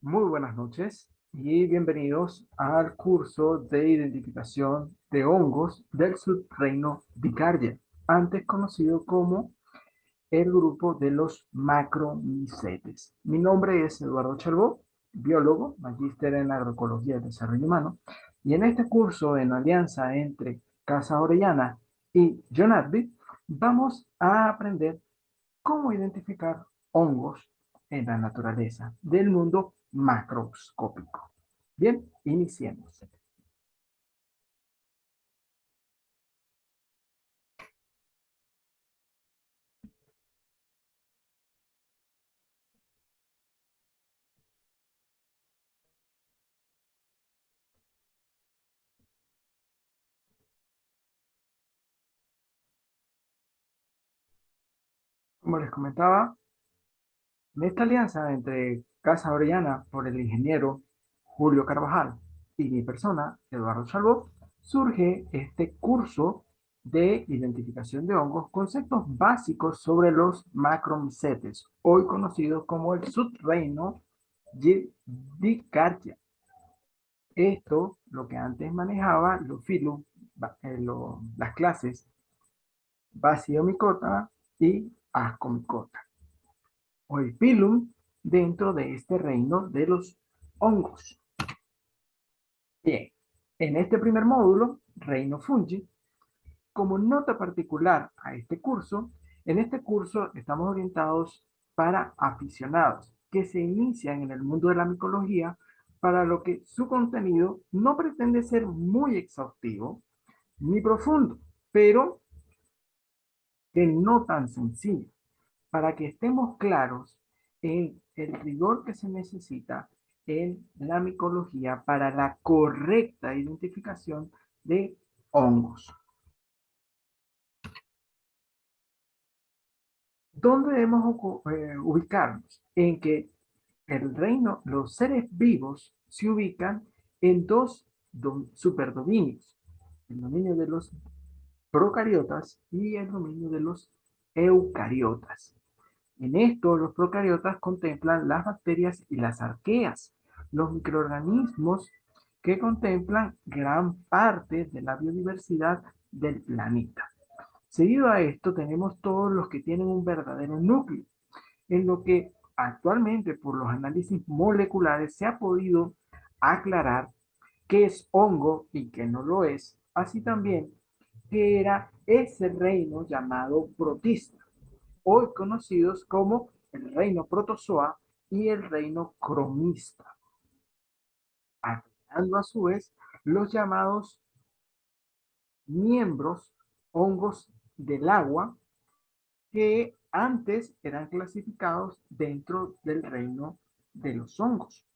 Muy buenas noches y bienvenidos al curso de identificación de hongos del subreino Vicardia, antes conocido como el grupo de los macromicetes. Mi nombre es Eduardo Chalbó, biólogo, magíster en agroecología y desarrollo humano, y en este curso en alianza entre Casa Orellana y John Adby, vamos a aprender cómo identificar hongos en la naturaleza del mundo macroscópico. Bien, iniciemos. Como les comentaba, en esta alianza entre Casa Orellana por el ingeniero Julio Carvajal y mi persona, Eduardo Chalbó, surge este curso de identificación de hongos, conceptos básicos sobre los macromicetes, hoy conocidos como el subreino Giardia. Esto, lo que antes manejaba los filos, las clases Basidiomycota y Ascomycota, o el filum dentro de este reino de los hongos. Bien, en este primer módulo, reino fungi, como nota particular a este curso, en este curso estamos orientados para aficionados que se inician en el mundo de la micología, para lo que su contenido no pretende ser muy exhaustivo ni profundo, pero que no tan sencillo, para que estemos claros en el rigor que se necesita en la micología para la correcta identificación de hongos. ¿Dónde debemos ubicarnos? En que el reino, los seres vivos se ubican en dos superdominios, el dominio de los procariotas y el dominio de los eucariotas. En esto, los procariotas contemplan las bacterias y las arqueas, los microorganismos que contemplan gran parte de la biodiversidad del planeta. Seguido a esto, tenemos todos los que tienen un verdadero núcleo, en lo que actualmente por los análisis moleculares se ha podido aclarar qué es hongo y qué no lo es, así también que era ese reino llamado protista, hoy conocidos como el reino protozoa y el reino cromista, aclarando a su vez los llamados miembros hongos del agua que antes eran clasificados dentro del reino de los hongos,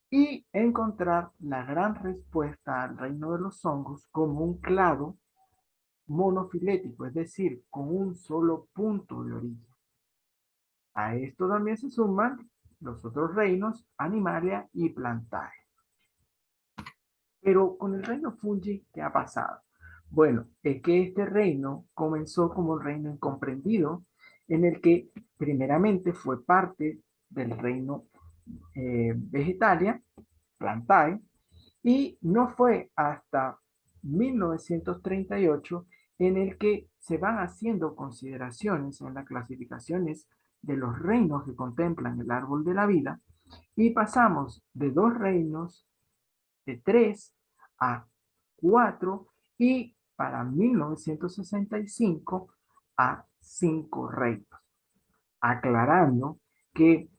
y encontrar la gran respuesta al reino de los hongos como un clado monofilético, es decir, con un solo punto de origen. A esto también se suman los otros reinos, Animalia y Plantae. Pero con el reino Fungi, ¿qué ha pasado? Bueno, es que este reino comenzó como un reino incomprendido, en el que primeramente fue parte del reino Vegetalia, Plantae, y no fue hasta 1938 en el que se van haciendo consideraciones en las clasificaciones de los reinos que contemplan el árbol de la vida, y pasamos de dos reinos, de tres a cuatro, y para 1965 a cinco reinos, aclarando que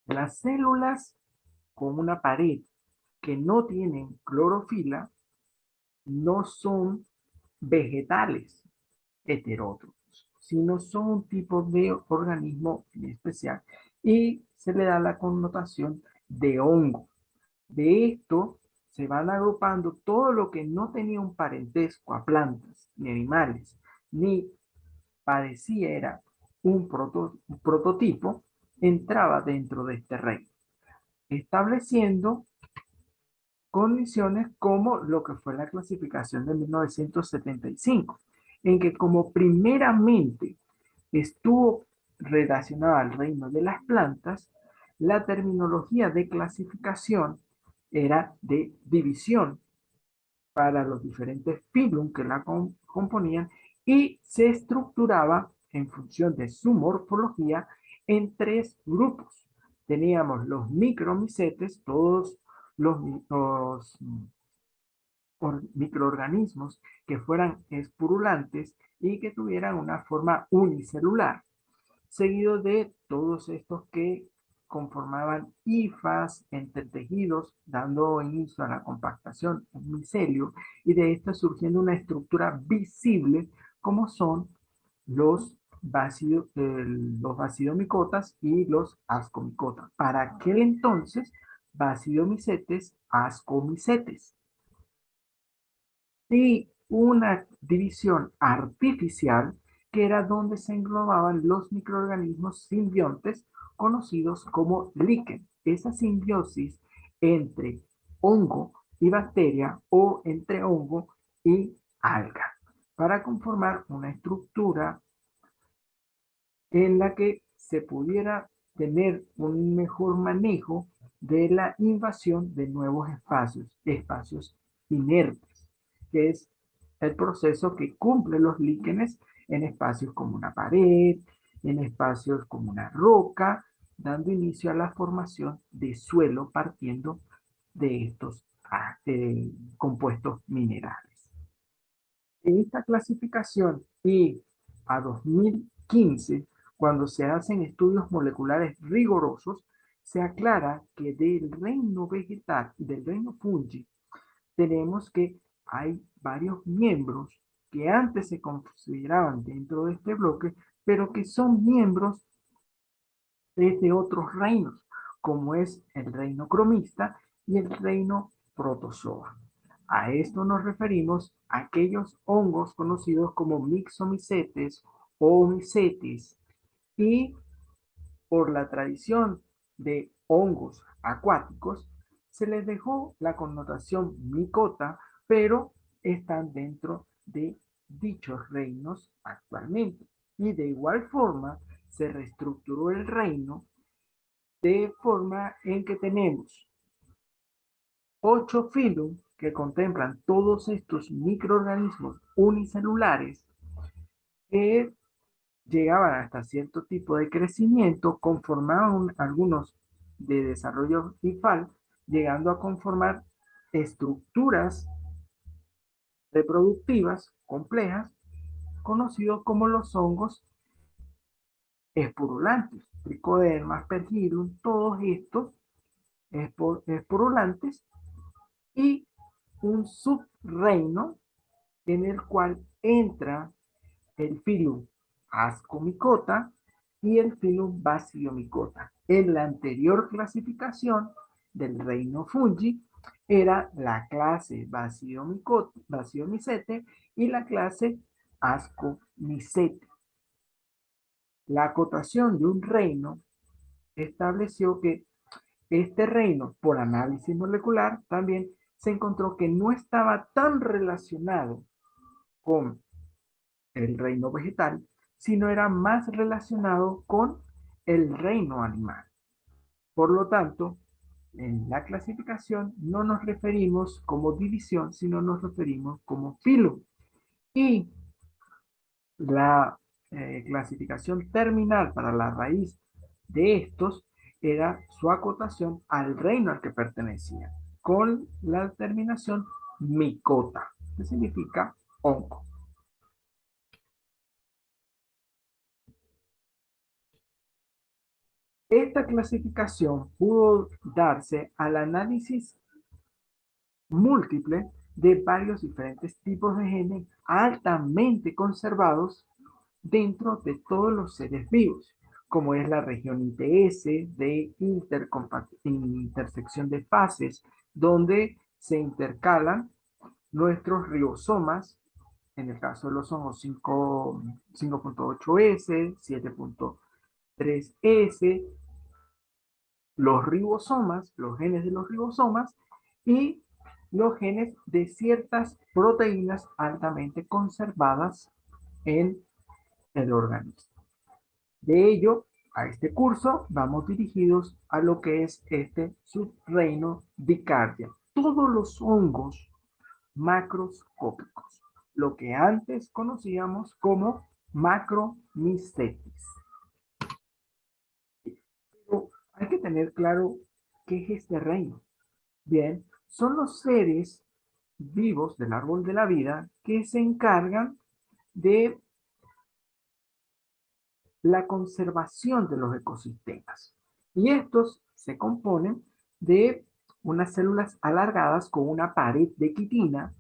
las células con una pared que no tienen clorofila no son vegetales heterótrofos, sino son un tipo de organismo especial, y se le da la connotación de hongo. De esto se van agrupando todo lo que no tenía un parentesco a plantas ni animales, ni parecía era un prototipo, entraba dentro de este reino, estableciendo condiciones como lo que fue la clasificación de 1975, en que como primeramente estuvo relacionada al reino de las plantas, La terminología de clasificación era de división para los diferentes filum que la componían y se estructuraba en función de su morfología en tres grupos. Teníamos los micromicetes, todos los microorganismos que fueran espurulantes y que tuvieran una forma unicelular, seguido de todos estos que conformaban hifas entre tejidos, dando inicio a la compactación en micelio, y de esto surgiendo una estructura visible como son los, los bacidomicotas y los ascomicotas. Para aquel entonces, bacidomicetes, ascomicetes. Y una división artificial que era donde se englobaban los microorganismos simbiontes conocidos como líquen. Esa simbiosis entre hongo y bacteria o entre hongo y alga para conformar una estructura en la que se pudiera tener un mejor manejo de la invasión de nuevos espacios, espacios inertes, que es el proceso que cumplen los líquenes en espacios como una pared, en espacios como una roca, dando inicio a la formación de suelo partiendo de estos compuestos minerales. En esta clasificación y a 2015, cuando se hacen estudios moleculares rigurosos, se aclara que del reino vegetal y del reino fungi tenemos que hay varios miembros que antes se consideraban dentro de este bloque, pero que son miembros de otros reinos, como es el reino cromista y el reino protozoa. A esto nos referimos a aquellos hongos conocidos como mixomicetes o micetes, y por la tradición de hongos acuáticos se les dejó la connotación micota, pero están dentro de dichos reinos actualmente. Y de igual forma se reestructuró el reino de forma en que tenemos 8 filum que contemplan todos estos microorganismos unicelulares que llegaban hasta cierto tipo de crecimiento, conformaban algunos de desarrollo hifal, llegando a conformar estructuras reproductivas complejas, conocidos como los hongos esporulantes, tricodermas, pergillum, todos estos esporulantes, y un subreino en el cual entra el filum Ascomycota y el filum Basidiomycota. En la anterior clasificación del reino fungi era la clase Basidiomycete y la clase Ascomycete. La acotación de un reino estableció que este reino, por análisis molecular, también se encontró que no estaba tan relacionado con el reino vegetal, sino era más relacionado con el reino animal. Por lo tanto, en la clasificación no nos referimos como división, sino nos referimos como filo. Y la clasificación terminal para la raíz de estos era su acotación al reino al que pertenecía, con la terminación micota, que significa hongo. Esta clasificación pudo darse al análisis múltiple de varios diferentes tipos de genes altamente conservados dentro de todos los seres vivos, como es la región ITS de intersección de fases, donde se intercalan nuestros ribosomas, en el caso de los hongos 5.8S, 7.3S, los ribosomas, los genes de los ribosomas y los genes de ciertas proteínas altamente conservadas en el organismo. De ello, a este curso vamos dirigidos a lo que es este subreino Dicardia. Todos los hongos macroscópicos, lo que antes conocíamos como Macromycetes. Pero hay que tener claro qué es este reino. Bien, son los seres vivos del árbol de la vida que se encargan de la conservación de los ecosistemas. Y estos se componen de unas células alargadas con una pared de quitina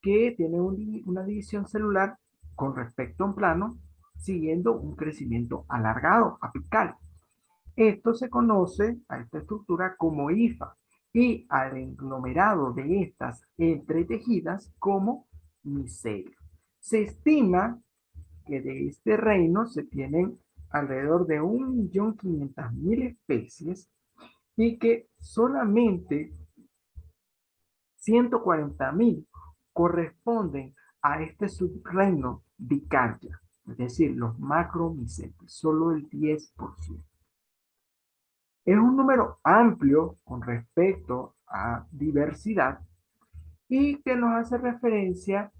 que tiene una división celular con respecto a un plano, siguiendo un crecimiento alargado, apical. Esto se conoce a esta estructura como hifa y al englomerado de estas entretejidas como micelio. Se estima que de este reino se tienen alrededor de 1.500.000 especies y que solamente 140.000 corresponden a este subreino Dicardia, es decir, los macromicetes, solo el 10%. Es un número amplio con respecto a diversidad y que nos hace referencia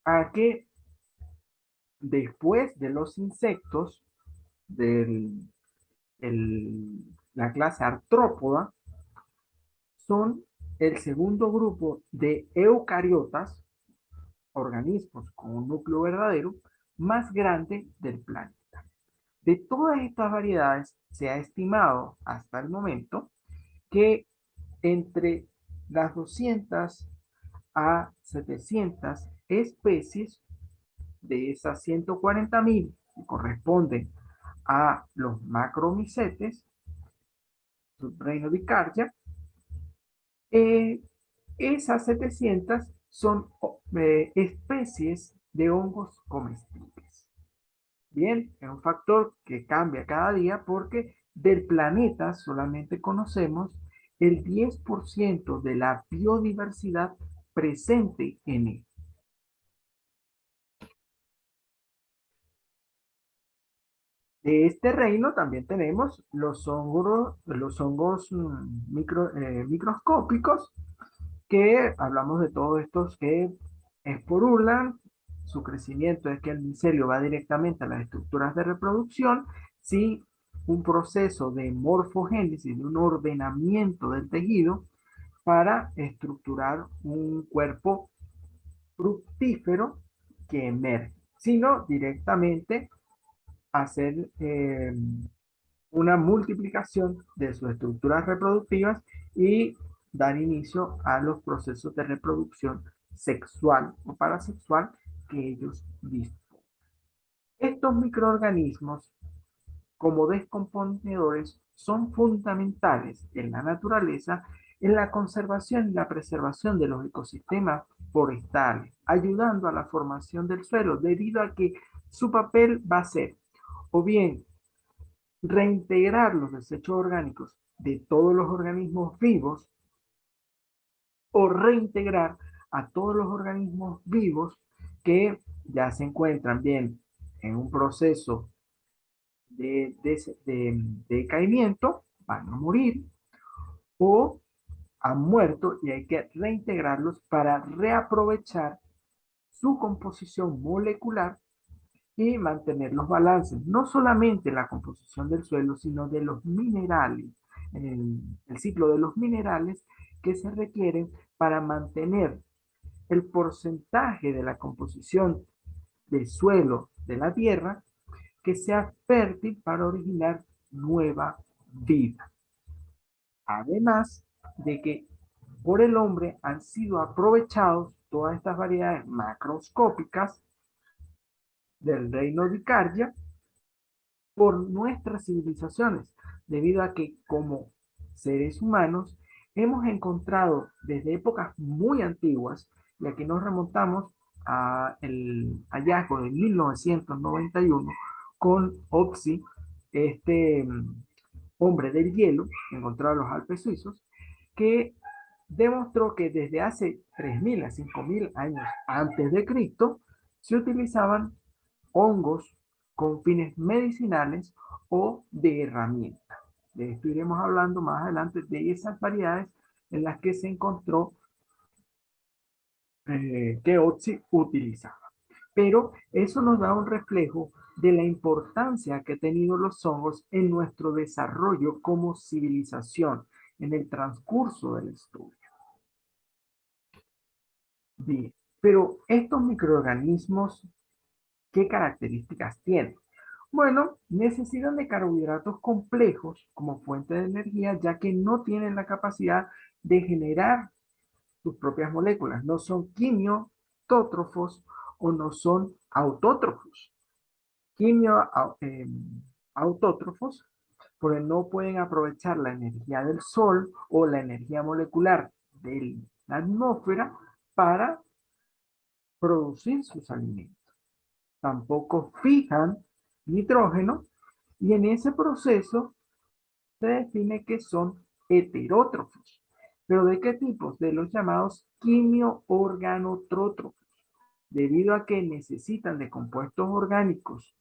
a que después de los insectos del, la clase artrópoda, son el segundo grupo de eucariotas, organismos con un núcleo verdadero, más grande del planeta. De todas estas variedades, se ha estimado hasta el momento que entre las 200 a 700 especies de esas 140.000 que corresponden a los macromicetes, subreino Dicardia, eh, esas 700 son especies de hongos comestibles. Bien, es un factor que cambia cada día porque del planeta solamente conocemos el 10% de la biodiversidad presente en él. De este reino también tenemos los hongos microscópicos, que hablamos de todos estos que esporulan. Su crecimiento es que el micelio va directamente a las estructuras de reproducción, sin un proceso de morfogénesis, de un ordenamiento del tejido para estructurar un cuerpo fructífero que emerge, sino directamente hacer una multiplicación de sus estructuras reproductivas y dar inicio a los procesos de reproducción sexual o parasexual que ellos disponen. Estos microorganismos, como descomponedores, son fundamentales en la naturaleza en la conservación y la preservación de los ecosistemas forestales, ayudando a la formación del suelo, debido a que su papel va a ser o bien reintegrar los desechos orgánicos de todos los organismos vivos o reintegrar a todos los organismos vivos que ya se encuentran bien en un proceso de decaimiento, van a morir o han muerto y hay que reintegrarlos para reaprovechar su composición molecular y mantener los balances, no solamente la composición del suelo, sino de los minerales, el ciclo de los minerales que se requieren para mantener el porcentaje de la composición del suelo de la tierra que sea fértil para originar nueva vida. Además de que por el hombre han sido aprovechados todas estas variedades macroscópicas del reino Dicardia por nuestras civilizaciones, debido a que como seres humanos hemos encontrado desde épocas muy antiguas, y aquí nos remontamos al hallazgo de 1991 con Opsi, este hombre del hielo, encontrado en los Alpes suizos, que demostró que desde hace 3.000 a 5.000 años antes de Cristo se utilizaban hongos con fines medicinales o de herramienta. De esto iremos hablando más adelante de esas variedades en las que se encontró que Otzi utilizaba. Pero eso nos da un reflejo de la importancia que han tenido los hongos en nuestro desarrollo como civilización en el transcurso del estudio. Bien, pero estos microorganismos, ¿qué características tienen? Bueno, necesitan de carbohidratos complejos como fuente de energía, ya que no tienen la capacidad de generar sus propias moléculas. No son quimiotótrofos o no son autótrofos. Quimioautótrofos, porque no pueden aprovechar la energía del sol o la energía molecular de la atmósfera para producir sus alimentos. Tampoco fijan nitrógeno y en ese proceso se define que son heterótrofos. ¿Pero de qué tipos? De los llamados quimioorganotrótrofos, debido a que necesitan de compuestos orgánicos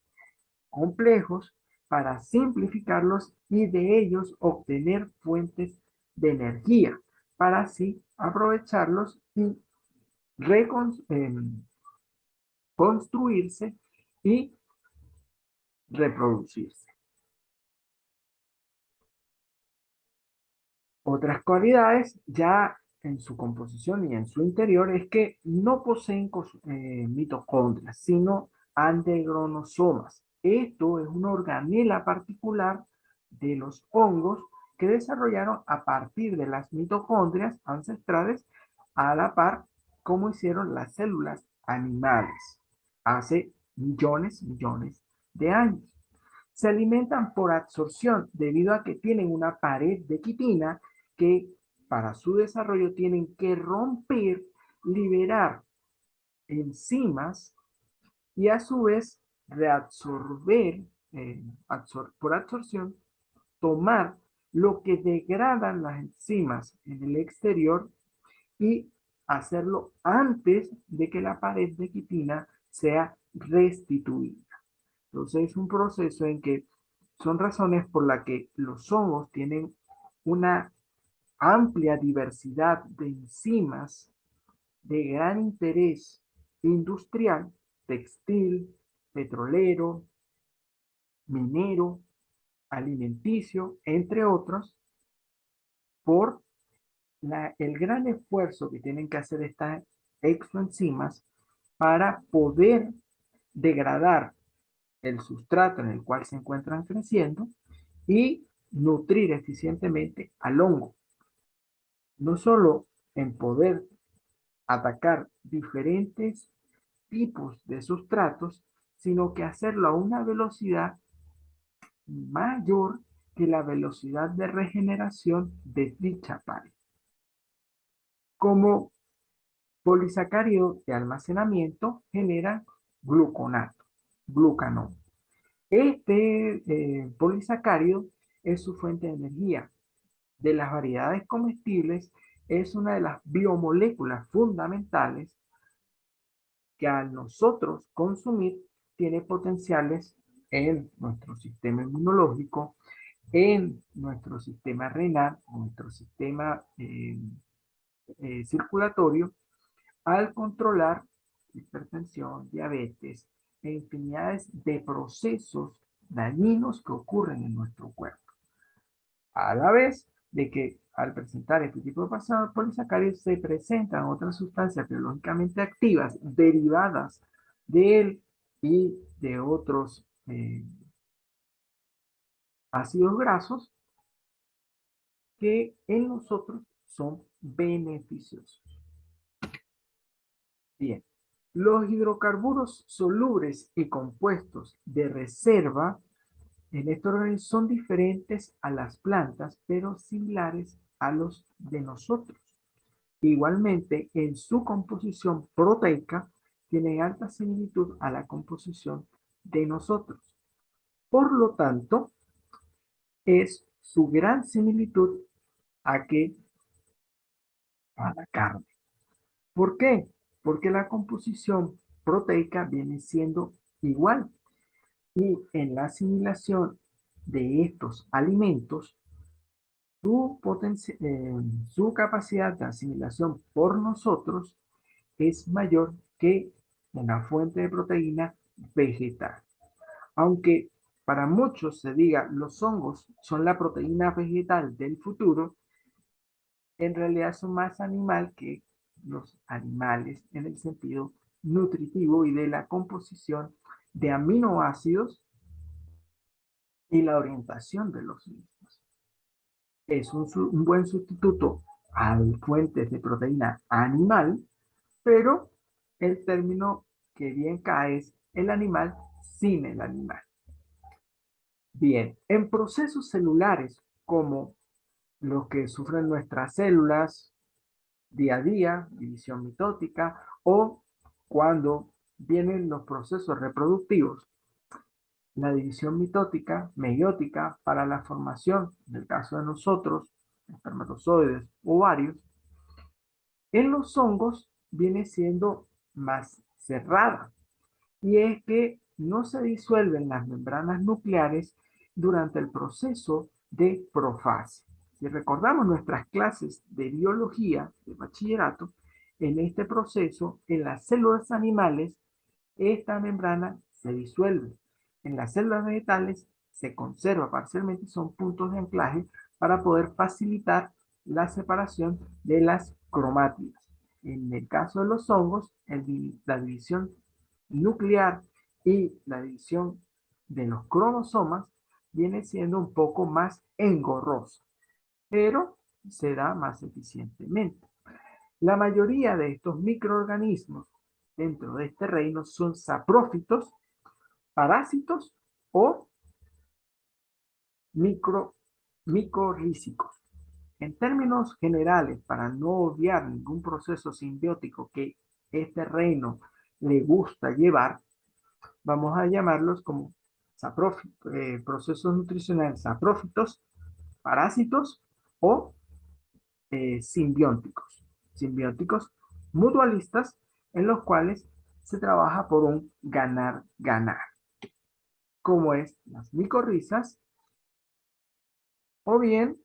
complejos para simplificarlos y de ellos obtener fuentes de energía, para así aprovecharlos y construirse y reproducirse. Otras cualidades ya en su composición y en su interior es que no poseen mitocondrias, sino androgonosomas. Esto es una organela particular de los hongos que desarrollaron a partir de las mitocondrias ancestrales a la par como hicieron las células animales hace millones de años. Se alimentan por absorción debido a que tienen una pared de quitina que para su desarrollo tienen que romper, liberar enzimas y a su vez reabsorber, por absorción, tomar lo que degradan las enzimas en el exterior y hacerlo antes de que la pared de quitina sea restituida. Entonces es un proceso en que son razones por las que los hongos tienen una amplia diversidad de enzimas de gran interés industrial, textil, petrolero, minero, alimenticio, entre otros, por el gran esfuerzo que tienen que hacer estas exoenzimas para poder degradar el sustrato en el cual se encuentran creciendo y nutrir eficientemente al hongo. No solo en poder atacar diferentes tipos de sustratos, sino que hacerlo a una velocidad mayor que la velocidad de regeneración de dicha pared. Como polisacárido de almacenamiento genera glucanón. Este polisacárido es su fuente de energía. De las variedades comestibles, es una de las biomoléculas fundamentales que al nosotros consumir tiene potenciales en nuestro sistema inmunológico, en nuestro sistema renal, nuestro sistema circulatorio, al controlar hipertensión, diabetes e infinidades de procesos dañinos que ocurren en nuestro cuerpo. A la vez de que al presentar este tipo de pasados polisacáridos se presentan otras sustancias biológicamente activas derivadas de él y de otros ácidos grasos que en nosotros son beneficiosos. Bien, los hidrocarburos solubles y compuestos de reserva en estos organismos son diferentes a las plantas, pero similares a los de nosotros. Igualmente, en su composición proteica, tienen alta similitud a la composición de nosotros. Por lo tanto, es su gran similitud a que a la carne. ¿Por qué? Porque la composición proteica viene siendo igual. Y en la asimilación de estos alimentos, su capacidad de asimilación por nosotros es mayor que una fuente de proteína vegetal. Aunque para muchos se diga los hongos son la proteína vegetal del futuro, en realidad son más animal que los animales en el sentido nutritivo y de la composición de aminoácidos y la orientación de los mismos. Es un buen sustituto a fuentes de proteína animal, pero el término que bien cae es el animal sin el animal. Bien, en procesos celulares como los que sufren nuestras células día a día, división mitótica, o cuando vienen los procesos reproductivos, la división mitótica, meiótica, para la formación, en el caso de nosotros, espermatozoides, ovarios, en los hongos viene siendo más cerrada. Y es que no se disuelven las membranas nucleares durante el proceso de profase. Si recordamos nuestras clases de biología de bachillerato, en este proceso, en las células animales, esta membrana se disuelve. En las células vegetales se conserva parcialmente y son puntos de anclaje para poder facilitar la separación de las cromátidas. En el caso de los hongos, la división nuclear y la división de los cromosomas viene siendo un poco más engorrosa, pero se da más eficientemente. La mayoría de estos microorganismos dentro de este reino son saprófitos, parásitos o micro, micorrízicos. En términos generales, para no obviar ningún proceso simbiótico que este reino le gusta llevar, vamos a llamarlos como procesos nutricionales saprófitos, parásitos o simbióticos. Simbióticos mutualistas en los cuales se trabaja por un ganar-ganar, como es las micorrizas o bien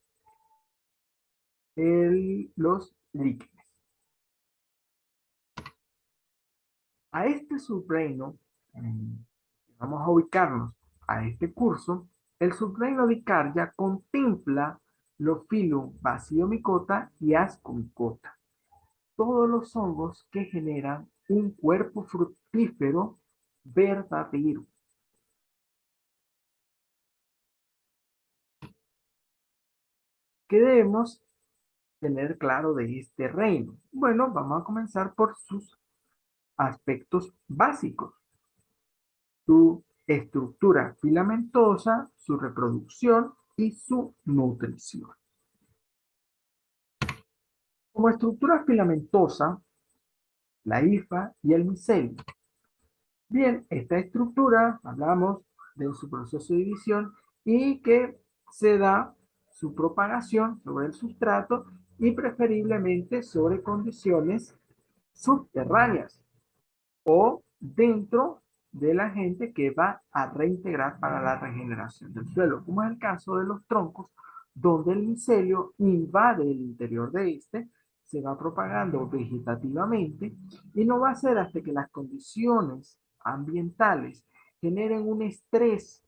los líquenes. A este subreino, vamos a ubicarnos a este curso, el subreino de Carya contempla los filum Basidiomycota y Ascomycota, todos los hongos que generan un cuerpo fructífero verdadero. ¿Qué debemos tener claro de este reino? Bueno, vamos a comenzar por sus aspectos básicos: su estructura filamentosa, su reproducción y su nutrición. Como estructura filamentosa, la hifa y el micelio. Bien, esta estructura, hablamos de su proceso de división y que se da su propagación sobre el sustrato y preferiblemente sobre condiciones subterráneas o dentro de la gente que va a reintegrar para la regeneración del suelo, como es el caso de los troncos, donde el micelio invade el interior de este, se va propagando vegetativamente y no va a ser hasta que las condiciones ambientales generen un estrés,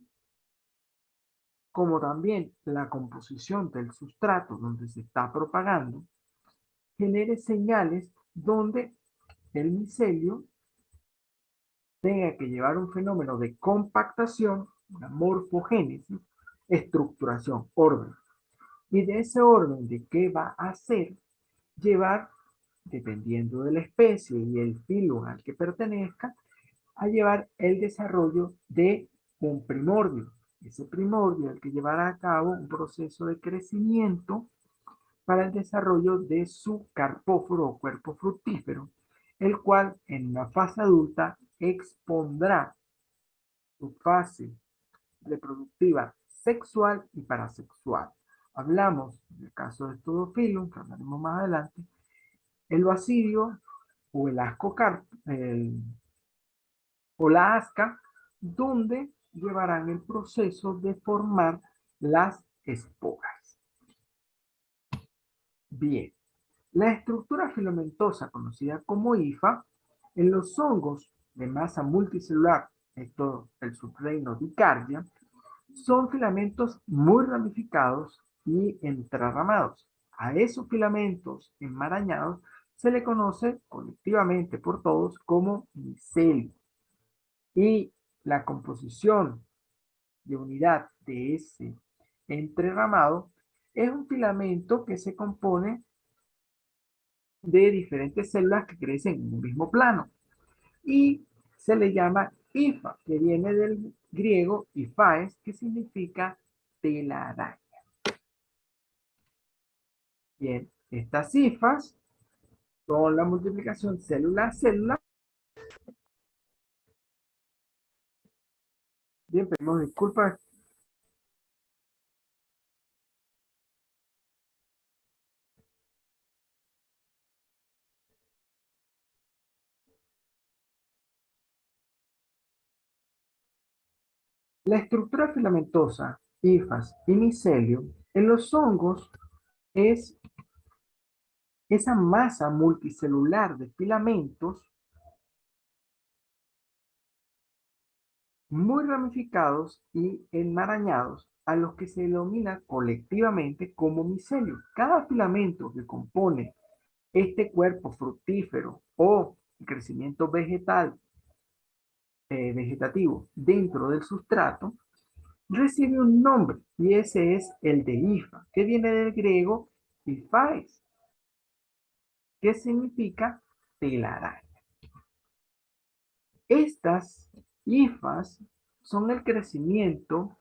como también la composición del sustrato donde se está propagando, genere señales donde el micelio tenga que llevar un fenómeno de compactación, una morfogénesis, estructuración, orden. Y de ese orden de qué va a hacer, llevar, dependiendo de la especie y el filo al que pertenezca, a llevar el desarrollo de un primordio. Ese primordio el que llevará a cabo un proceso de crecimiento para el desarrollo de su carpóforo o cuerpo fructífero, el cual en una fase adulta expondrá su fase reproductiva sexual y parasexual. Hablamos, en el caso de Studofilum, que hablaremos más adelante, el basidio o el ascocarp, o la asca, donde llevarán el proceso de formar las esporas. Bien, la estructura filamentosa conocida como hifa en los hongos de masa multicelular, esto el subreino Dicardia, son filamentos muy ramificados y entrerramados. A esos filamentos enmarañados se le conoce colectivamente por todos como micelio. Y la composición de unidad de ese entrerramado es un filamento que se compone de diferentes células que crecen en un mismo plano. Y se le llama hifa, que viene del griego hifaes, que significa telaraña. Bien, estas hifas son la multiplicación célula a célula. Bien, pedimos disculpas. La estructura filamentosa, hifas y micelio, en los hongos es esa masa multicelular de filamentos muy ramificados y enmarañados a los que se denomina colectivamente como micelio. Cada filamento que compone este cuerpo fructífero o crecimiento vegetativo dentro del sustrato recibe un nombre y ese es el de hifa, que viene del griego hifaes, que significa telaraña. Estas hifas son el crecimiento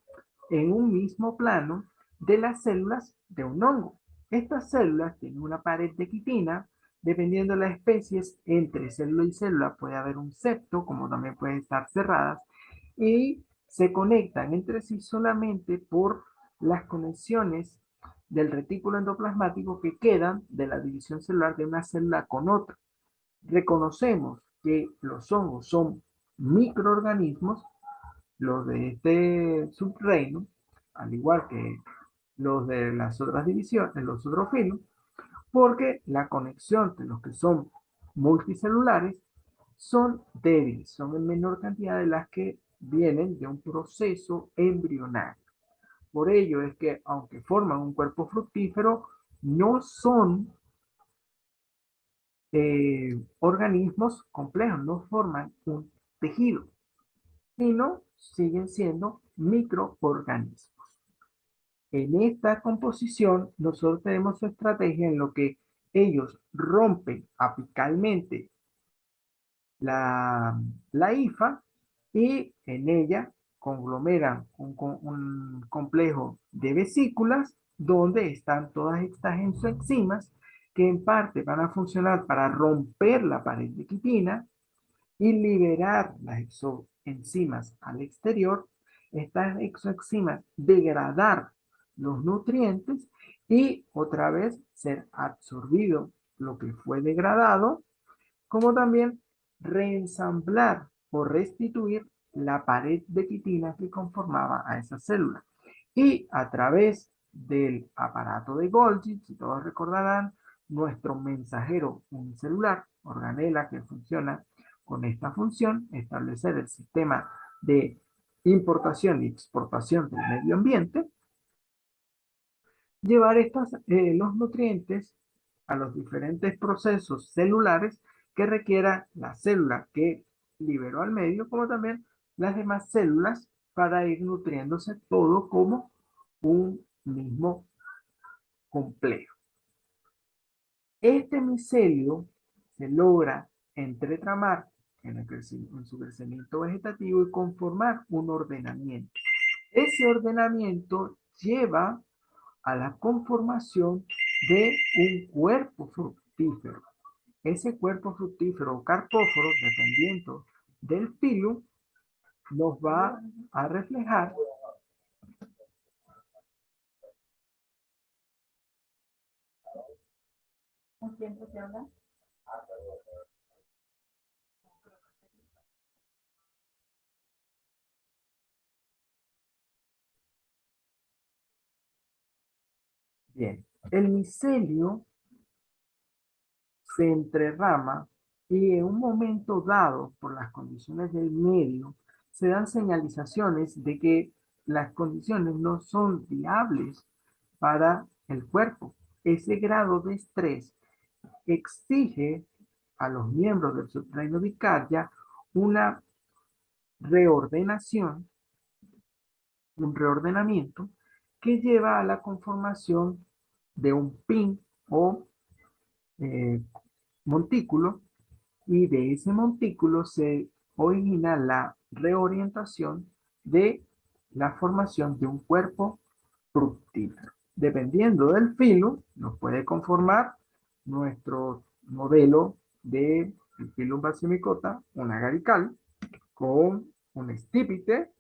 en un mismo plano de las células de un hongo. Estas células tienen una pared de quitina. Dependiendo de las especies, entre célula y célula puede haber un septo, como también pueden estar cerradas, y se conectan entre sí solamente por las conexiones del retículo endoplasmático que quedan de la división celular de una célula con otra. Reconocemos que los hongos son microorganismos, los de este subreino, al igual que los de las otras divisiones, los otros filos, porque la conexión de los que son multicelulares son débiles, son en menor cantidad de las que vienen de un proceso embrionario. Por ello es que, aunque forman un cuerpo fructífero, no son organismos complejos, no forman un tejido, sino siguen siendo microorganismos. En esta composición, nosotros tenemos su estrategia en lo que ellos rompen apicalmente la hifa y en ella conglomeran un complejo de vesículas donde están todas estas enzimas que en parte van a funcionar para romper la pared de quitina y liberar las exoenzimas al exterior. Estas exoenzimas degradar los nutrientes y otra vez ser absorbido lo que fue degradado, como también reensamblar o restituir la pared de quitina que conformaba a esa célula. Y a través del aparato de Golgi, si todos recordarán, nuestro mensajero unicelular, organela que funciona con esta función, establecer el sistema de importación y exportación del medio ambiente, llevar los nutrientes a los diferentes procesos celulares que requiera la célula que liberó al medio, como también las demás células para ir nutriéndose todo como un mismo complejo. Este micelio se logra entretramar en su crecimiento vegetativo y conformar un ordenamiento. Ese ordenamiento lleva a la conformación de un cuerpo fructífero. Ese cuerpo fructífero o carpóforo, dependiendo del filo, nos va a reflejar ¿con quién se habla? Bien, el micelio se entrerama y en un momento dado, por las condiciones del medio, se dan señalizaciones de que las condiciones no son viables para el cuerpo. Ese grado de estrés exige a los miembros del subreino Vicaria una reordenación, un reordenamiento que lleva a la conformación de un pin o eh, montículo, y de ese montículo se origina la reorientación de la formación de un cuerpo fructífero. Dependiendo del filo, nos puede conformar nuestro modelo de Phylum Basilicotta, un agarical, con un estípite,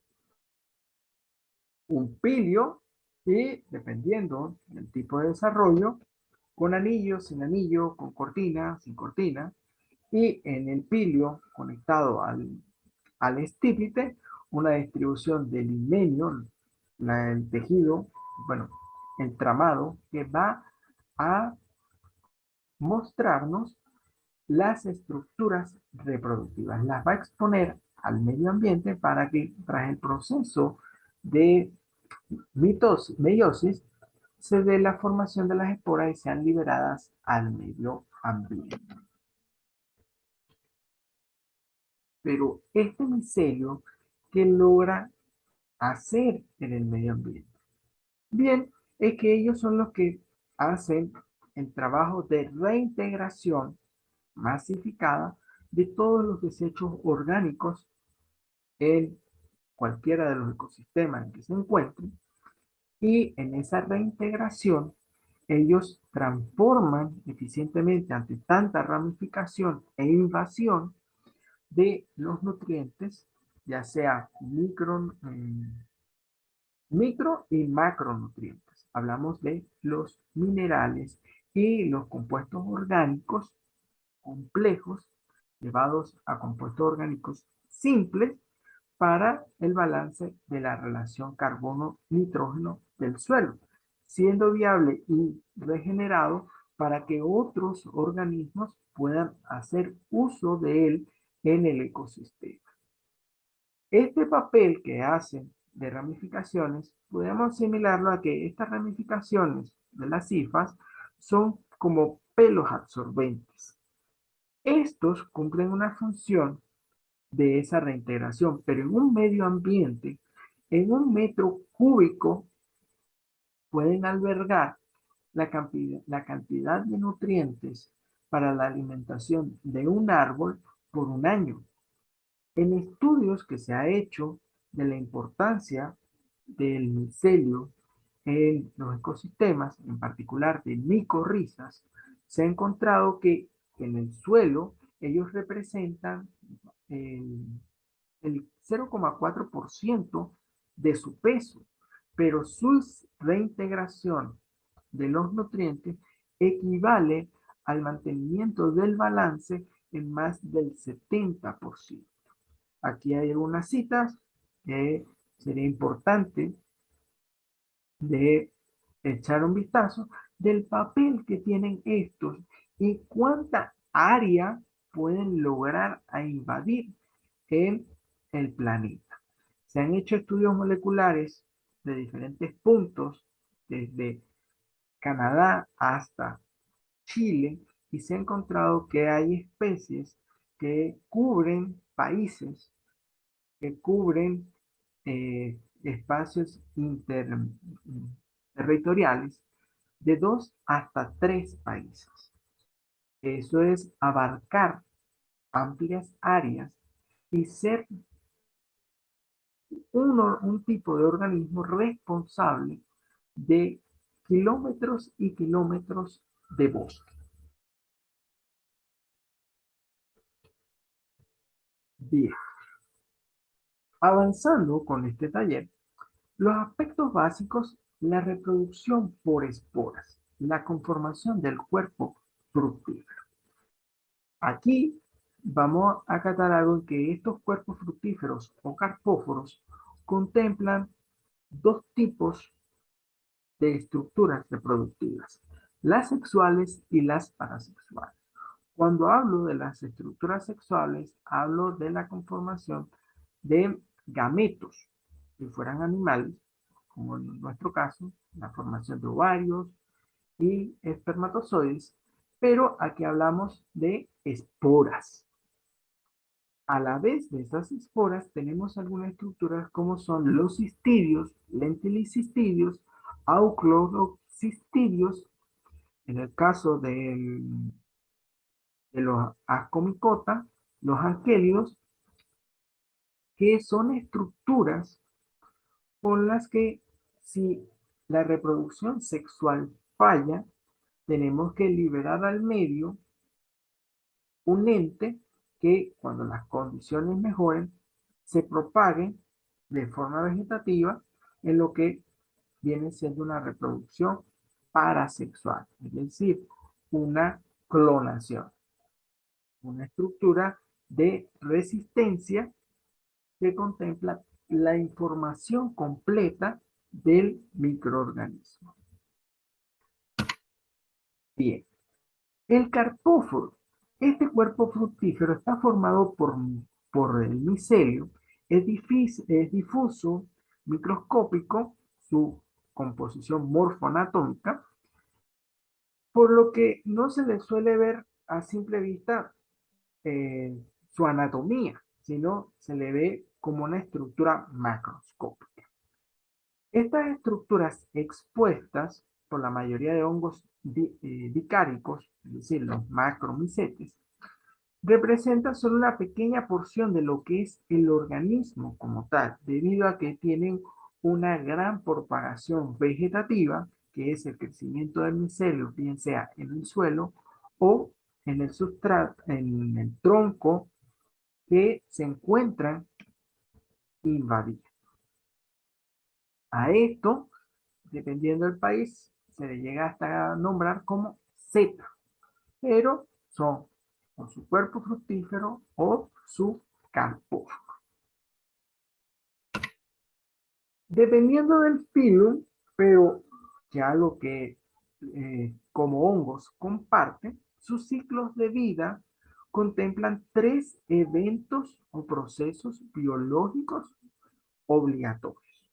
un pilio y, dependiendo del tipo de desarrollo, con anillo, sin anillo, con cortina, sin cortina, y en el pilio conectado al estípite, una distribución del himenio, el tejido, bueno, el tramado que va a mostrarnos las estructuras reproductivas. Las va a exponer al medio ambiente para que tras el proceso de meiosis se dé la formación de las esporas y sean liberadas al medio ambiente. Pero este micelio, ¿qué logra hacer en el medio ambiente? Bien, es que ellos son los que hacen el trabajo de reintegración masificada de todos los desechos orgánicos en cualquiera de los ecosistemas en que se encuentren, y en esa reintegración ellos transforman eficientemente ante tanta ramificación e invasión de los nutrientes, ya sea micro y macronutrientes. Hablamos de los minerales y los compuestos orgánicos complejos llevados a compuestos orgánicos simples para el balance de la relación carbono-nitrógeno del suelo, siendo viable y regenerado para que otros organismos puedan hacer uso de él en el ecosistema. Este papel que hacen de ramificaciones, podemos asimilarlo a que estas ramificaciones de las cifras son como pelos absorbentes. Estos cumplen una función de esa reintegración, pero en un medio ambiente, en un metro cúbico, pueden albergar la cantidad de nutrientes para la alimentación de un árbol por un año. En estudios que se ha hecho de la importancia del micelio en los ecosistemas, en particular de micorrizas, se ha encontrado que en el suelo ellos representan el, el 0,4% de su peso, pero su reintegración de los nutrientes equivale al mantenimiento del balance en más del 70%. Aquí hay algunas citas que sería importante de echar un vistazo del papel que tienen estos y cuánta área pueden lograr a invadir en el planeta. Se han hecho estudios moleculares de diferentes puntos, desde Canadá hasta Chile, y se ha encontrado que hay especies que cubren países, que cubren espacios interterritoriales de 2 hasta 3 países. Eso es abarcar amplias áreas y ser un tipo de organismo responsable de kilómetros y kilómetros de bosque. Bien, avanzando con este taller, los aspectos básicos: la reproducción por esporas, la conformación del cuerpo fructífero. Aquí vamos a catar algo en que estos cuerpos fructíferos o carpóforos contemplan dos tipos de estructuras reproductivas, las sexuales y las parasexuales. Cuando hablo de las estructuras sexuales, hablo de la conformación de gametos, si fueran animales, como en nuestro caso, la formación de ovarios y espermatozoides, pero aquí hablamos de esporas. A la vez de estas esporas tenemos algunas estructuras como son los cistidios, lentilicistidios, auclorocistidios, en el caso de los ascomicota, los angélidos, que son estructuras con las que si la reproducción sexual falla, tenemos que liberar al medio un ente que cuando las condiciones mejoren, se propague de forma vegetativa en lo que viene siendo una reproducción parasexual, es decir, una clonación, una estructura de resistencia que contempla la información completa del microorganismo. Bien, el carpóforo. Este cuerpo fructífero está formado por el micelio, es difuso, microscópico, su composición morfoanatómica, por lo que no se le suele ver a simple vista su anatomía, sino se le ve como una estructura macroscópica. Estas estructuras expuestas por la mayoría de hongos dicáricos, es decir, los macromicetes, representan solo una pequeña porción de lo que es el organismo como tal, debido a que tienen una gran propagación vegetativa, que es el crecimiento del micelio, bien sea en el suelo o en el sustrato, en el tronco, que se encuentran invadidos. A esto, dependiendo del país, se le llega hasta a nombrar como seta, pero son o su cuerpo fructífero o su campo. Dependiendo del filo, pero ya lo que como hongos comparten, sus ciclos de vida contemplan tres eventos o procesos biológicos obligatorios.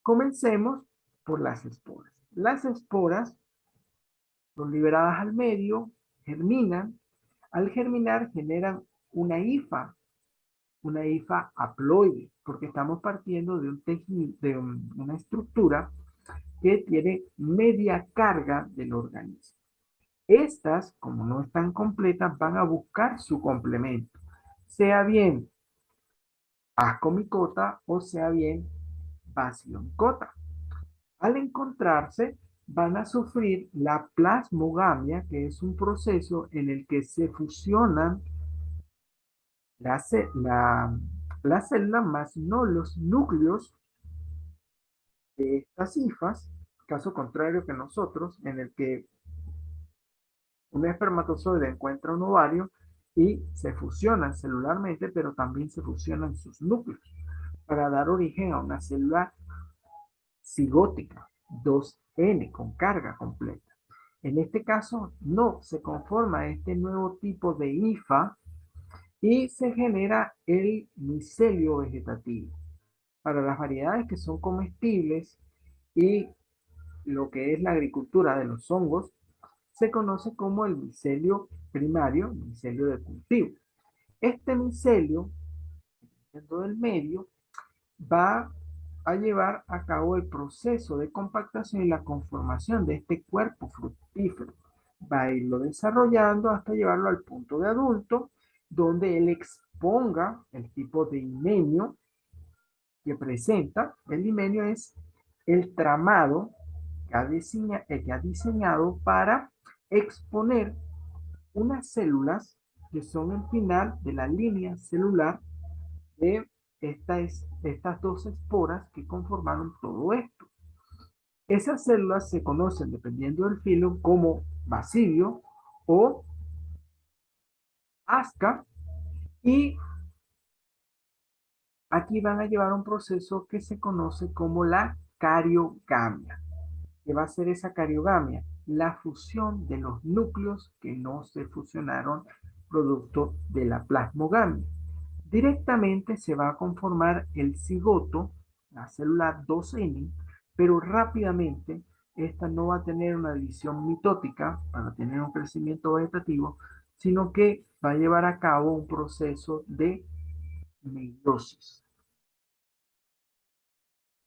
Comencemos por las esporas. Las esporas son liberadas al medio, germinan. Al germinar generan una hifa haploide, porque estamos partiendo de, una estructura que tiene media carga del organismo. Estas, como no están completas, van a buscar su complemento, sea bien ascomicota o sea bien bacilomicota. Al encontrarse, van a sufrir la plasmogamia, que es un proceso en el que se fusionan la, la, la célula más no los núcleos de estas hifas, caso contrario que nosotros, en el que un espermatozoide encuentra un ovario y se fusionan celularmente, pero también se fusionan sus núcleos para dar origen a una célula cigótica, 2N, con carga completa. En este caso, no se conforma este nuevo tipo de hifa y se genera el micelio vegetativo. Para las variedades que son comestibles y lo que es la agricultura de los hongos, se conoce como el micelio primario, micelio de cultivo. Este micelio, dentro del medio, va a llevar a cabo el proceso de compactación y la conformación de este cuerpo fructífero. Va a irlo desarrollando hasta llevarlo al punto de adulto, donde él exponga el tipo de himenio que presenta. El himenio es el tramado que ha diseñado para exponer unas células que son el final de la línea celular de estas dos esporas que conformaron todo esto. Esas células se conocen, dependiendo del filo, como bacidio o asca, y aquí van a llevar un proceso que se conoce como la cariogamia. ¿Qué va a ser esa cariogamia? La fusión de los núcleos que no se fusionaron producto de la plasmogamia. Directamente se va a conformar el cigoto, la célula 2N, pero rápidamente esta no va a tener una división mitótica para tener un crecimiento vegetativo, sino que va a llevar a cabo un proceso de meiosis.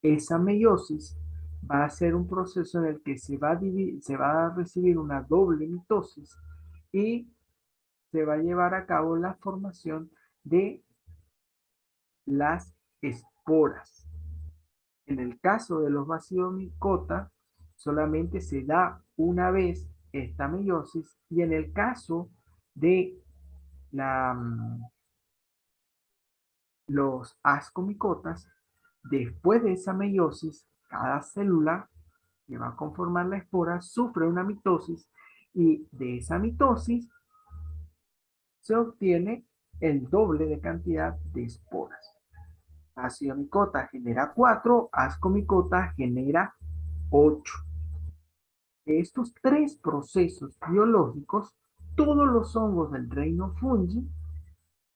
Esa meiosis va a ser un proceso en el que se va a recibir una doble mitosis y se va a llevar a cabo la formación de las esporas. En el caso de los bacidomicota, solamente se da una vez esta meiosis y en el caso de la, los ascomicotas, después de esa meiosis, cada célula que va a conformar la espora sufre una mitosis y de esa mitosis se obtiene el doble de cantidad de esporas. Acidomicota genera 4, ascomicota genera 8. Estos tres procesos biológicos, todos los hongos del reino fungi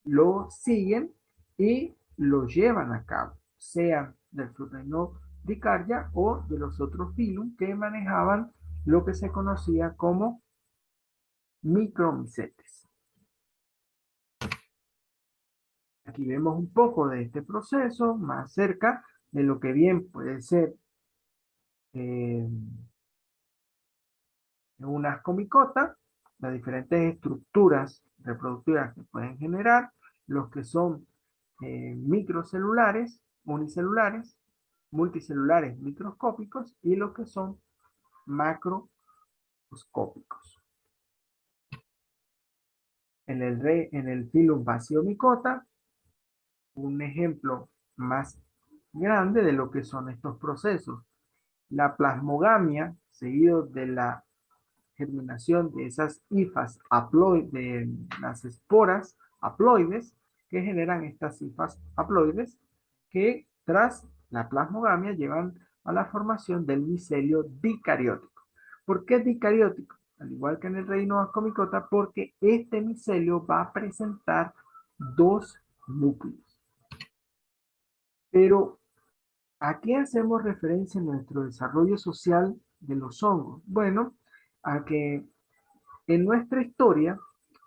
lo siguen y lo llevan a cabo, sean del reino Dicardia o de los otros filum que manejaban lo que se conocía como micromicetes. Aquí vemos un poco de este proceso más cerca de lo que bien puede ser eh, una ascomicota, las diferentes estructuras reproductivas que pueden generar, los que son microcelulares, unicelulares, multicelulares microscópicos y los que son macroscópicos. En el filum Basiomycota, un ejemplo más grande de lo que son estos procesos. La plasmogamia, seguido de la germinación de esas hifas haploides, de las esporas haploides que generan estas hifas haploides que tras la plasmogamia llevan a la formación del micelio dicariótico. ¿Por qué dicariótico? Al igual que en el reino ascomicota, porque este micelio va a presentar dos núcleos. Pero, ¿a qué hacemos referencia en nuestro desarrollo social de los hongos? Bueno, a que en nuestra historia,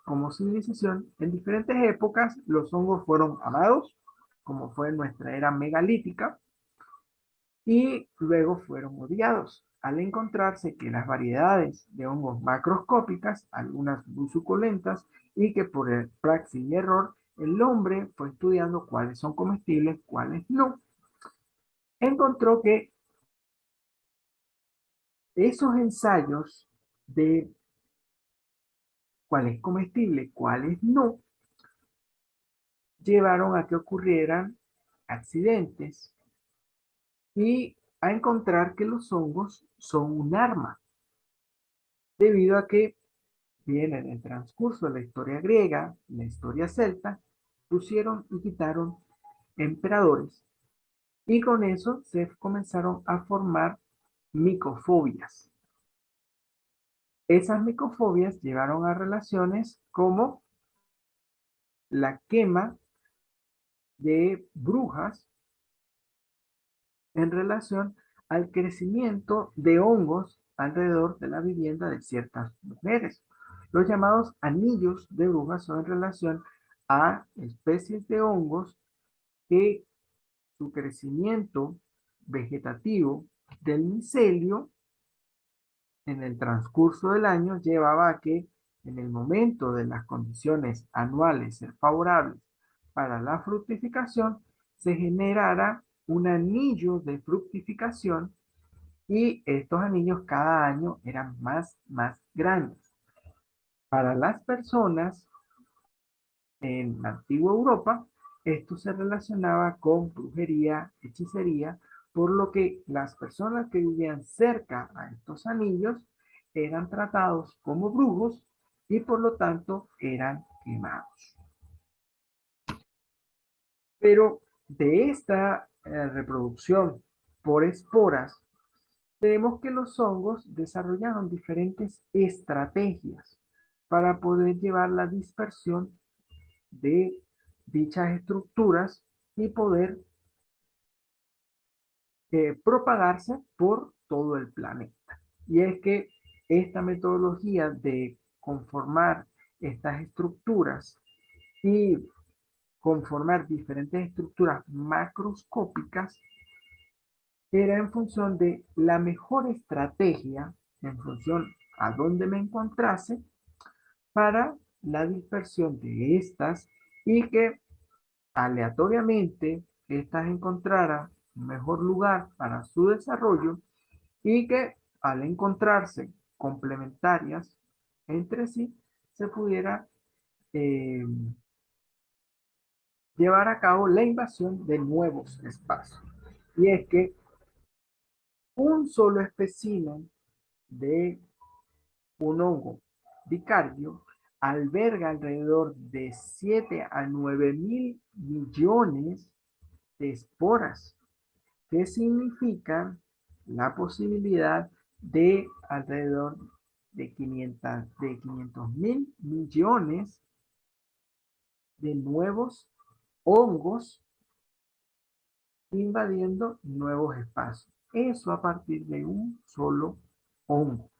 como civilización, en diferentes épocas los hongos fueron amados, como fue en nuestra era megalítica, y luego fueron odiados, al encontrarse que las variedades de hongos macroscópicas, algunas muy suculentas, y que por el praxis y error, el hombre fue estudiando cuáles son comestibles, cuáles no. Encontró que esos ensayos de cuál es comestible, cuáles no, llevaron a que ocurrieran accidentes y a encontrar que los hongos son un arma, debido a que bien en el transcurso de la historia griega, la historia celta, pusieron y quitaron emperadores y con eso se comenzaron a formar micofobias. Esas micofobias llevaron a relaciones como la quema de brujas en relación al crecimiento de hongos alrededor de la vivienda de ciertas mujeres. Los llamados anillos de brujas son en relación a especies de hongos que su crecimiento vegetativo del micelio en el transcurso del año llevaba a que en el momento de las condiciones anuales ser favorables para la fructificación, se generara un anillo de fructificación y estos anillos cada año eran más grandes. Para las personas en la antigua Europa, esto se relacionaba con brujería, hechicería, por lo que las personas que vivían cerca a estos anillos eran tratados como brujos y por lo tanto eran quemados. Pero de esta reproducción por esporas Tenemos que los hongos desarrollaron diferentes estrategias para poder llevar la dispersión de dichas estructuras y poder propagarse por todo el planeta. Y es que esta metodología de conformar estas estructuras y conformar diferentes estructuras macroscópicas era en función de la mejor estrategia, en función a dónde me encontrase, para la dispersión de estas y que aleatoriamente estas encontraran un mejor lugar para su desarrollo y que al encontrarse complementarias entre sí se pudiera eh, llevar a cabo la invasión de nuevos espacios. Y es que un solo espécimen de un hongo bicardio alberga alrededor de 7 a 9 mil millones de esporas, que significan la posibilidad de alrededor de 500 mil millones de nuevos hongos invadiendo nuevos espacios. Eso a partir de un solo hongo.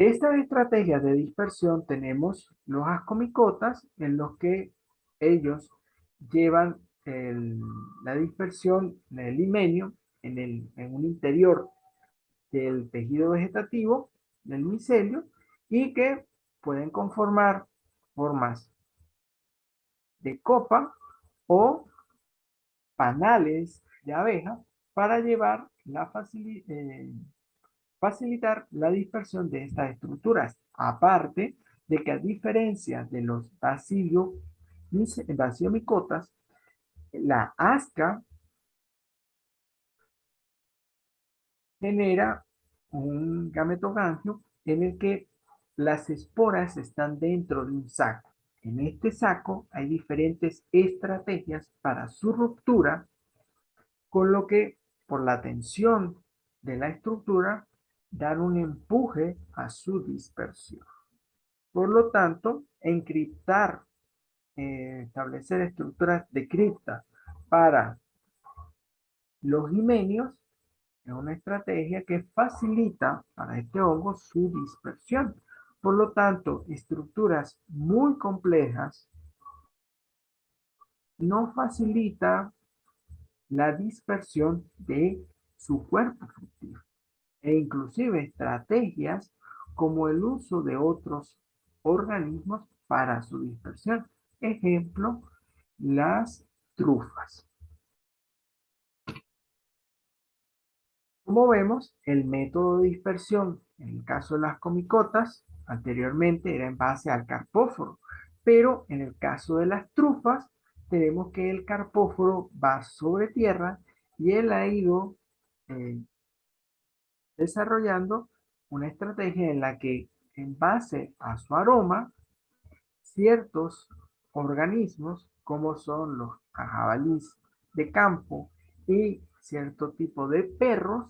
Estas estrategias de dispersión tenemos los ascomicotas en los que ellos llevan la dispersión del himenio en un interior del tejido vegetativo, del micelio, y que pueden conformar formas de copa o panales de abeja para llevar facilitar la dispersión de estas estructuras. Aparte de que a diferencia de los baciomicotas, la asca genera un gametogangio en el que las esporas están dentro de un saco. En este saco hay diferentes estrategias para su ruptura, con lo que por la tensión de la estructura dan un empuje a su dispersión. Por lo tanto, encriptar, establecer estructuras de cripta para los himenios es una estrategia que facilita para este hongo su dispersión. Por lo tanto, estructuras muy complejas no facilita la dispersión de su cuerpo fructífero e inclusive estrategias como el uso de otros organismos para su dispersión. Ejemplo, las trufas. Como vemos, el método de dispersión en el caso de las comicotas anteriormente era en base al carpóforo, pero en el caso de las trufas tenemos que el carpóforo va sobre tierra y él ha ido eh, desarrollando una estrategia en la que en base a su aroma, ciertos organismos como son los jabalíes de campo y cierto tipo de perros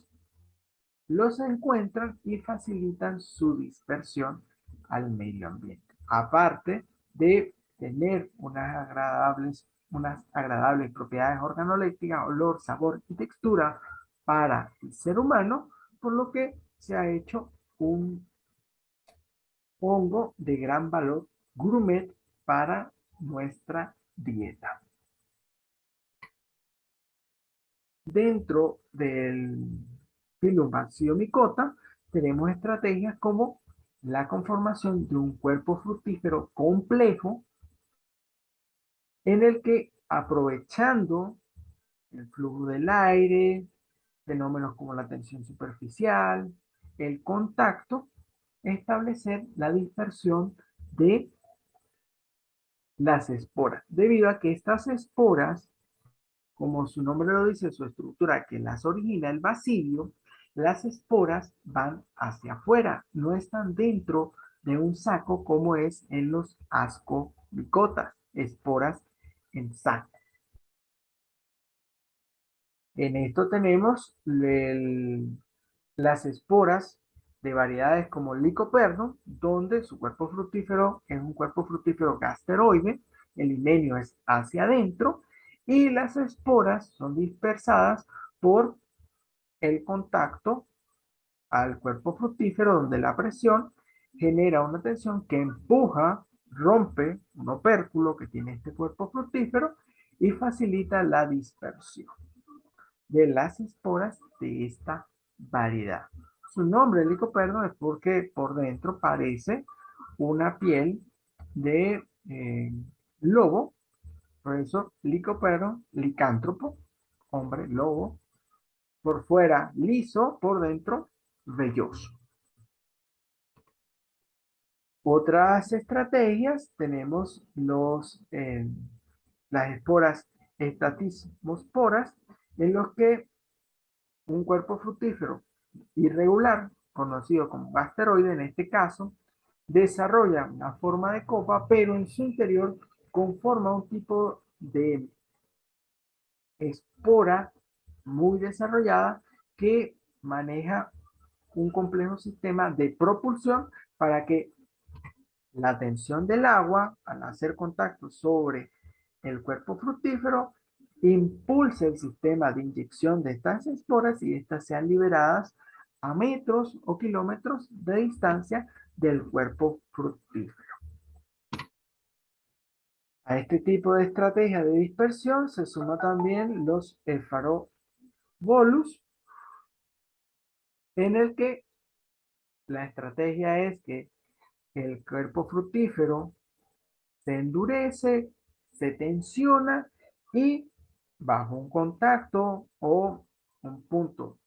los encuentran y facilitan su dispersión al medio ambiente. Aparte de tener unas agradables propiedades organolépticas, olor, sabor y textura para el ser humano, por lo que se ha hecho un hongo de gran valor gourmet para nuestra dieta. Dentro del Phylum Micota tenemos estrategias como la conformación de un cuerpo fructífero complejo en el que aprovechando el flujo del aire, fenómenos como la tensión superficial, el contacto, establecer la dispersión de las esporas, debido a que estas esporas, como su nombre lo dice, su estructura que las origina el bacilio, las esporas van hacia afuera, no están dentro de un saco como es en los ascomicotas, esporas en saco. En esto tenemos las esporas de variedades como el Lycoperdon, donde su cuerpo fructífero es un cuerpo fructífero gasteroide, el himenio es hacia adentro, y las esporas son dispersadas por el contacto al cuerpo fructífero, donde la presión genera una tensión que empuja, rompe un opérculo que tiene este cuerpo fructífero y facilita la dispersión de las esporas de esta variedad. Su nombre, licoperdon, es porque por dentro parece una piel de lobo, por eso licoperdon, licántropo, hombre lobo, por fuera liso, por dentro velloso. Otras estrategias tenemos las esporas estatismosporas, en los que un cuerpo fructífero irregular, conocido como gasteroide en este caso, desarrolla una forma de copa, pero en su interior conforma un tipo de espora muy desarrollada que maneja un complejo sistema de propulsión para que la tensión del agua al hacer contacto sobre el cuerpo fructífero impulse el sistema de inyección de estas esporas y estas sean liberadas a metros o kilómetros de distancia del cuerpo fructífero. A este tipo de estrategia de dispersión se suma también los Ephalobolus, en el que la estrategia es que el cuerpo fructífero se endurece, se tensiona y bajo un contacto o un punto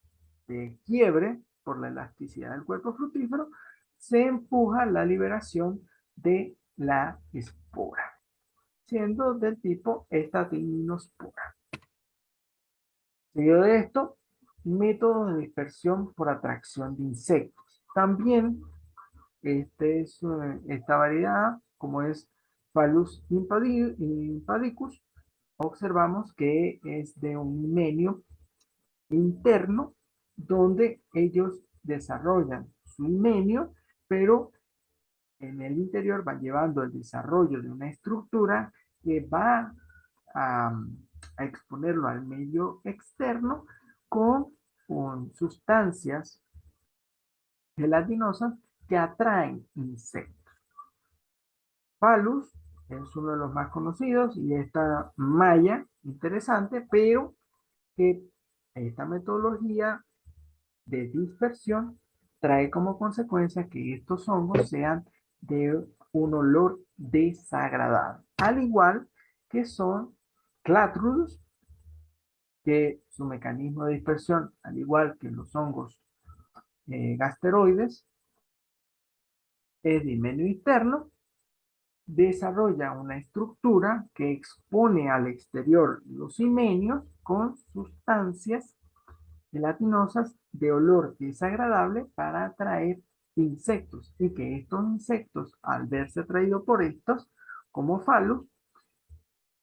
de quiebre por la elasticidad del cuerpo fructífero, se empuja la liberación de la espora, siendo del tipo estatinospora. Seguido de esto, métodos de dispersión por atracción de insectos. También esta variedad, como es Phallus impadicus, observamos que es de un himenio interno donde ellos desarrollan su himenio, pero en el interior van llevando el desarrollo de una estructura que va a, a exponerlo al medio externo con sustancias gelatinosas que atraen insectos. Phallus es uno de los más conocidos y esta malla interesante, pero que esta metodología de dispersión trae como consecuencia que estos hongos sean de un olor desagradable, al igual que son Clathrus, que su mecanismo de dispersión, al igual que los hongos gasteroides, es de himenio interno, desarrolla una estructura que expone al exterior los himenios con sustancias gelatinosas de olor desagradable para atraer insectos y que estos insectos, al verse atraídos por estos, como Phallus,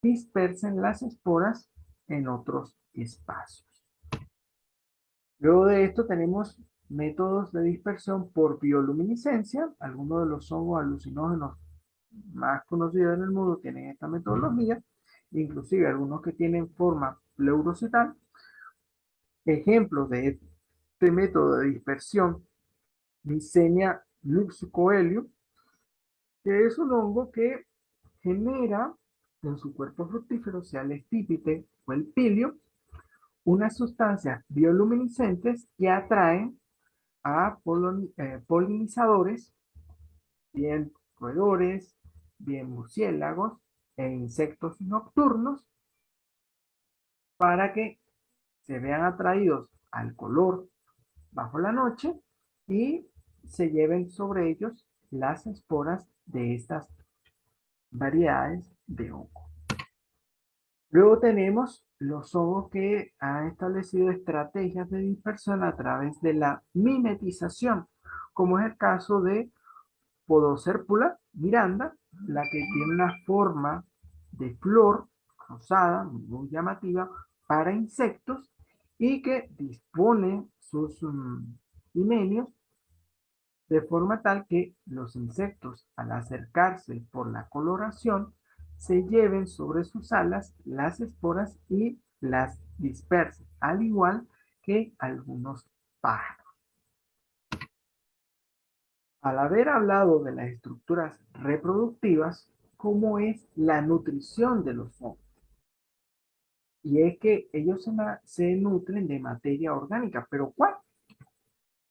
dispersen las esporas en otros espacios. Luego de esto tenemos métodos de dispersión por bioluminiscencia. Algunos de los hongos alucinógenos más conocidos en el mundo tienen esta metodología, inclusive algunos que tienen forma pleurocital. Ejemplos de este método de dispersión, Mycenia luxucoelio, que es un hongo que genera en su cuerpo fructífero, sea el estípite o el pilio, unas sustancias bioluminiscentes que atraen a polinizadores, bien roedores, bien murciélagos e insectos nocturnos, para que se vean atraídos al color bajo la noche y se lleven sobre ellos las esporas de estas variedades de hongo. Luego tenemos los hongos que han establecido estrategias de dispersión a través de la mimetización, como es el caso de Podocerpula miranda, la que tiene una forma de flor rosada, muy llamativa, para insectos, y que dispone sus himenios de forma tal que los insectos, al acercarse por la coloración, se lleven sobre sus alas las esporas y las dispersen, al igual que algunos pájaros. Al haber hablado de las estructuras reproductivas, ¿cómo es la nutrición de los hongos? Y es que ellos se nutren de materia orgánica, pero ¿cuál?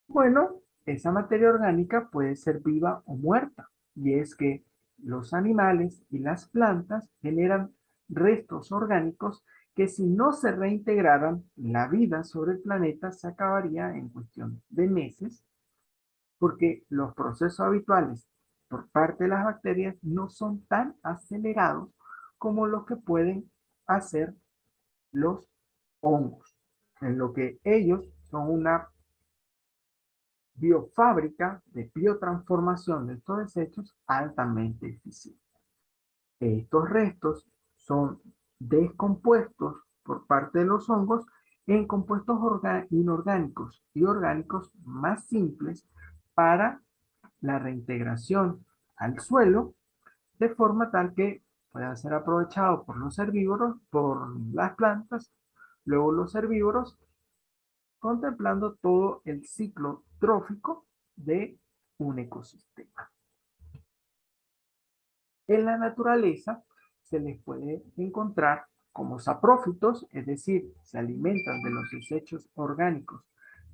Bueno, esa materia orgánica puede ser viva o muerta, y es que los animales y las plantas generan restos orgánicos que si no se reintegraran, la vida sobre el planeta se acabaría en cuestión de meses, porque los procesos habituales por parte de las bacterias no son tan acelerados como los que pueden hacer los hongos, en lo que ellos son una biofábrica de biotransformación de estos desechos altamente eficiente. Estos restos son descompuestos por parte de los hongos en compuestos inorgánicos y orgánicos más simples para la reintegración al suelo, de forma tal que pueda ser aprovechado por los herbívoros, por las plantas, luego los herbívoros, contemplando todo el ciclo trófico de un ecosistema. En la naturaleza se les puede encontrar como saprófitos, es decir, se alimentan de los desechos orgánicos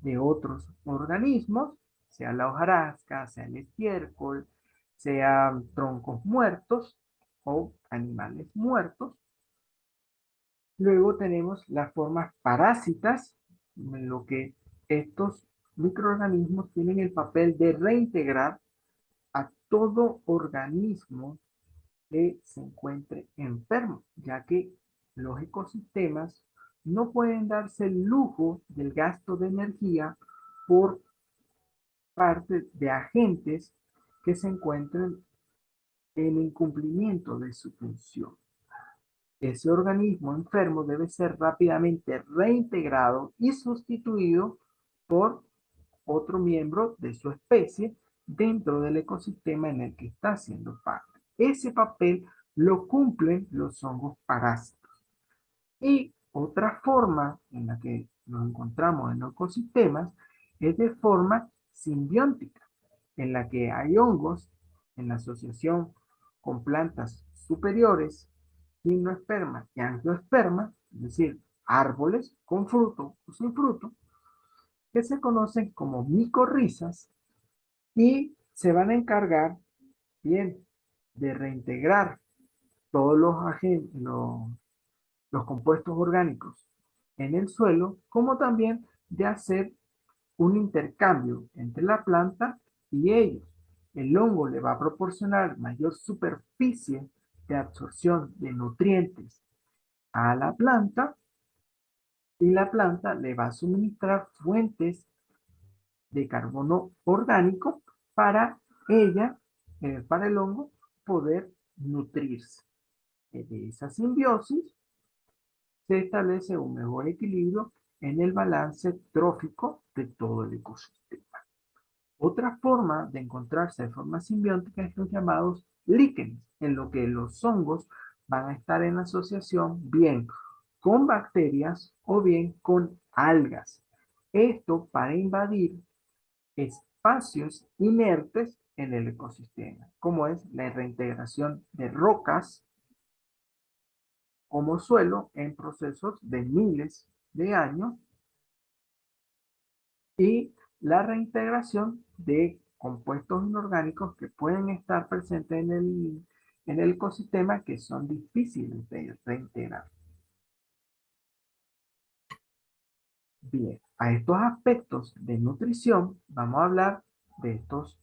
de otros organismos, sea la hojarasca, sea el estiércol, sean troncos muertos o animales muertos. Luego tenemos las formas parásitas, en lo que estos microorganismos tienen el papel de reintegrar a todo organismo que se encuentre enfermo, ya que los ecosistemas no pueden darse el lujo del gasto de energía por parte de agentes que se encuentren en incumplimiento de su función. Ese organismo enfermo debe ser rápidamente reintegrado y sustituido por otro miembro de su especie dentro del ecosistema en el que está haciendo parte. Ese papel lo cumplen los hongos parásitos. Y otra forma en la que nos encontramos en los ecosistemas es de forma simbiótica, en la que hay hongos en asociación con plantas superiores, gimnosperma y angiosperma, es decir, árboles con fruto o sin fruto, que se conocen como micorrizas y se van a encargar, bien, de reintegrar todos los compuestos orgánicos en el suelo, como también de hacer un intercambio entre la planta y ellos. El hongo le va a proporcionar mayor superficie de absorción de nutrientes a la planta y la planta le va a suministrar fuentes de carbono orgánico para ella, para el hongo, poder nutrirse. De esa simbiosis se establece un mejor equilibrio en el balance trófico de todo el ecosistema. Otra forma de encontrarse de forma simbiótica es los llamados líquenes, en lo que los hongos van a estar en asociación bien con bacterias o bien con algas. Esto para invadir espacios inertes en el ecosistema, como es la reintegración de rocas como suelo en procesos de miles de años y la reintegración de compuestos inorgánicos que pueden estar presentes en el ecosistema que son difíciles de reintegrar. Bien, a estos aspectos de nutrición vamos a hablar de estos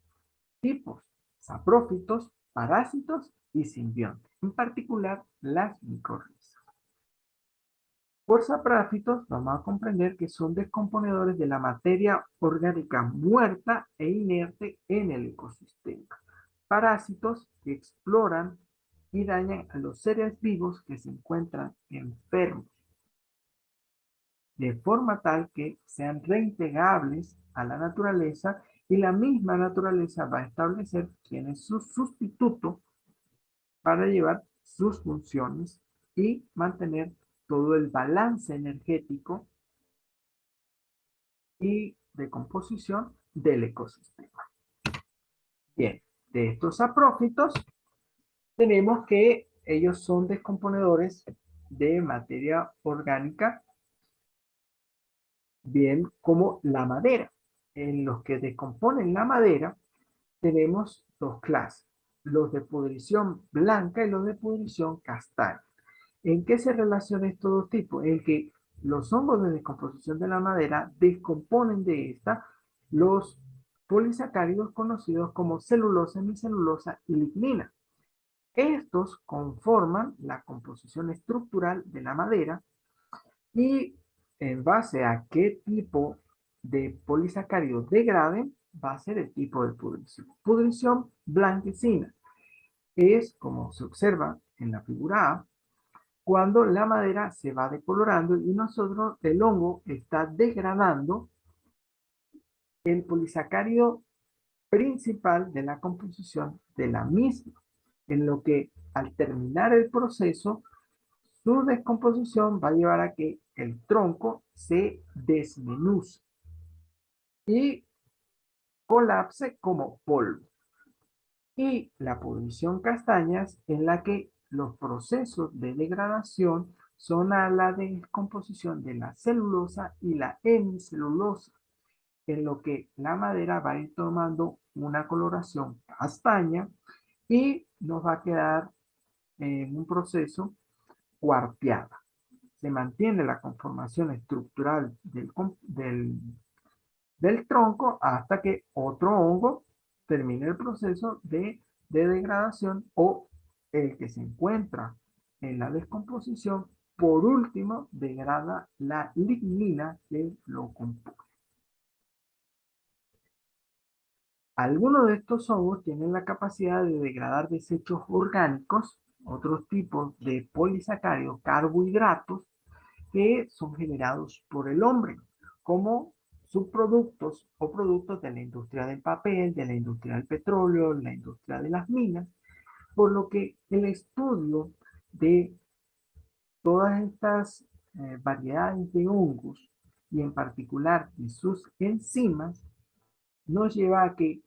tipos: saprófitos, parásitos y simbiontes, en particular las micorrizas. Por saprófitos vamos a comprender que son descomponedores de la materia orgánica muerta e inerte en el ecosistema. Parásitos que exploran y dañan a los seres vivos que se encuentran enfermos. de forma tal que sean reintegrables a la naturaleza y la misma naturaleza va a establecer quién es su sustituto para llevar sus funciones y mantener todo el balance energético y de composición del ecosistema. Bien, de estos saprófitos tenemos que ellos son descomponedores de materia orgánica, bien como la madera. En los que descomponen la madera tenemos dos clases, los de pudrición blanca y los de pudrición castaña. ¿En qué se relaciona estos dos tipos? En que los hongos de descomposición de la madera descomponen de esta los polisacáridos conocidos como celulosa, hemicelulosa y lignina. Estos conforman la composición estructural de la madera y en base a qué tipo de polisacáridos degraden va a ser el tipo de pudrición. Pudrición blanquecina es, como se observa en la figura A, cuando la madera se va decolorando y nosotros, el hongo está degradando el polisacárido principal de la composición de la misma, en lo que al terminar el proceso, su descomposición va a llevar a que el tronco se desmenuce y colapse como polvo. Y la pudrición castañas en la que los procesos de degradación son a la descomposición de la celulosa y la hemicelulosa, en lo que la madera va a ir tomando una coloración castaña y nos va a quedar en un proceso cuarteada. Se mantiene la conformación estructural del tronco hasta que otro hongo termine el proceso de degradación o el que se encuentra en la descomposición, por último, degrada la lignina que lo compone. Algunos de estos hongos tienen la capacidad de degradar desechos orgánicos, otros tipos de polisacáridos, carbohidratos, que son generados por el hombre, como subproductos o productos de la industria del papel, de la industria del petróleo, la industria de las minas, por lo que el estudio de todas estas variedades de hongos y en particular de sus enzimas nos lleva a que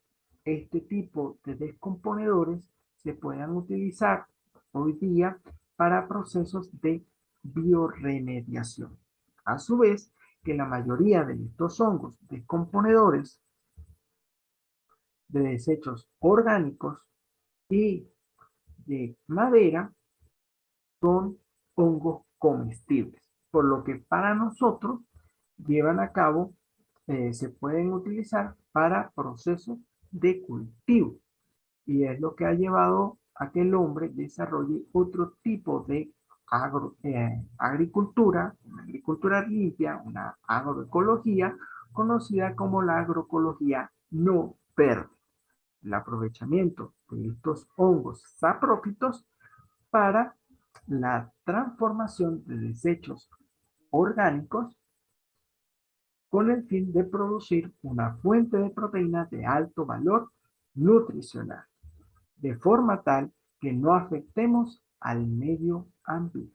este tipo de descomponedores se puedan utilizar hoy día para procesos de bioremediación. A su vez, que la mayoría de estos hongos descomponedores de desechos orgánicos y de madera son hongos comestibles, por lo que para nosotros llevan a cabo, se pueden utilizar para procesos de cultivo. Y es lo que ha llevado a que el hombre desarrolle otro tipo de agricultura, una agricultura limpia, una agroecología, conocida como la agroecología no verde. El aprovechamiento de estos hongos saprófitos para la transformación de desechos orgánicos con el fin de producir una fuente de proteínas de alto valor nutricional, de forma tal que no afectemos al medio ambiente.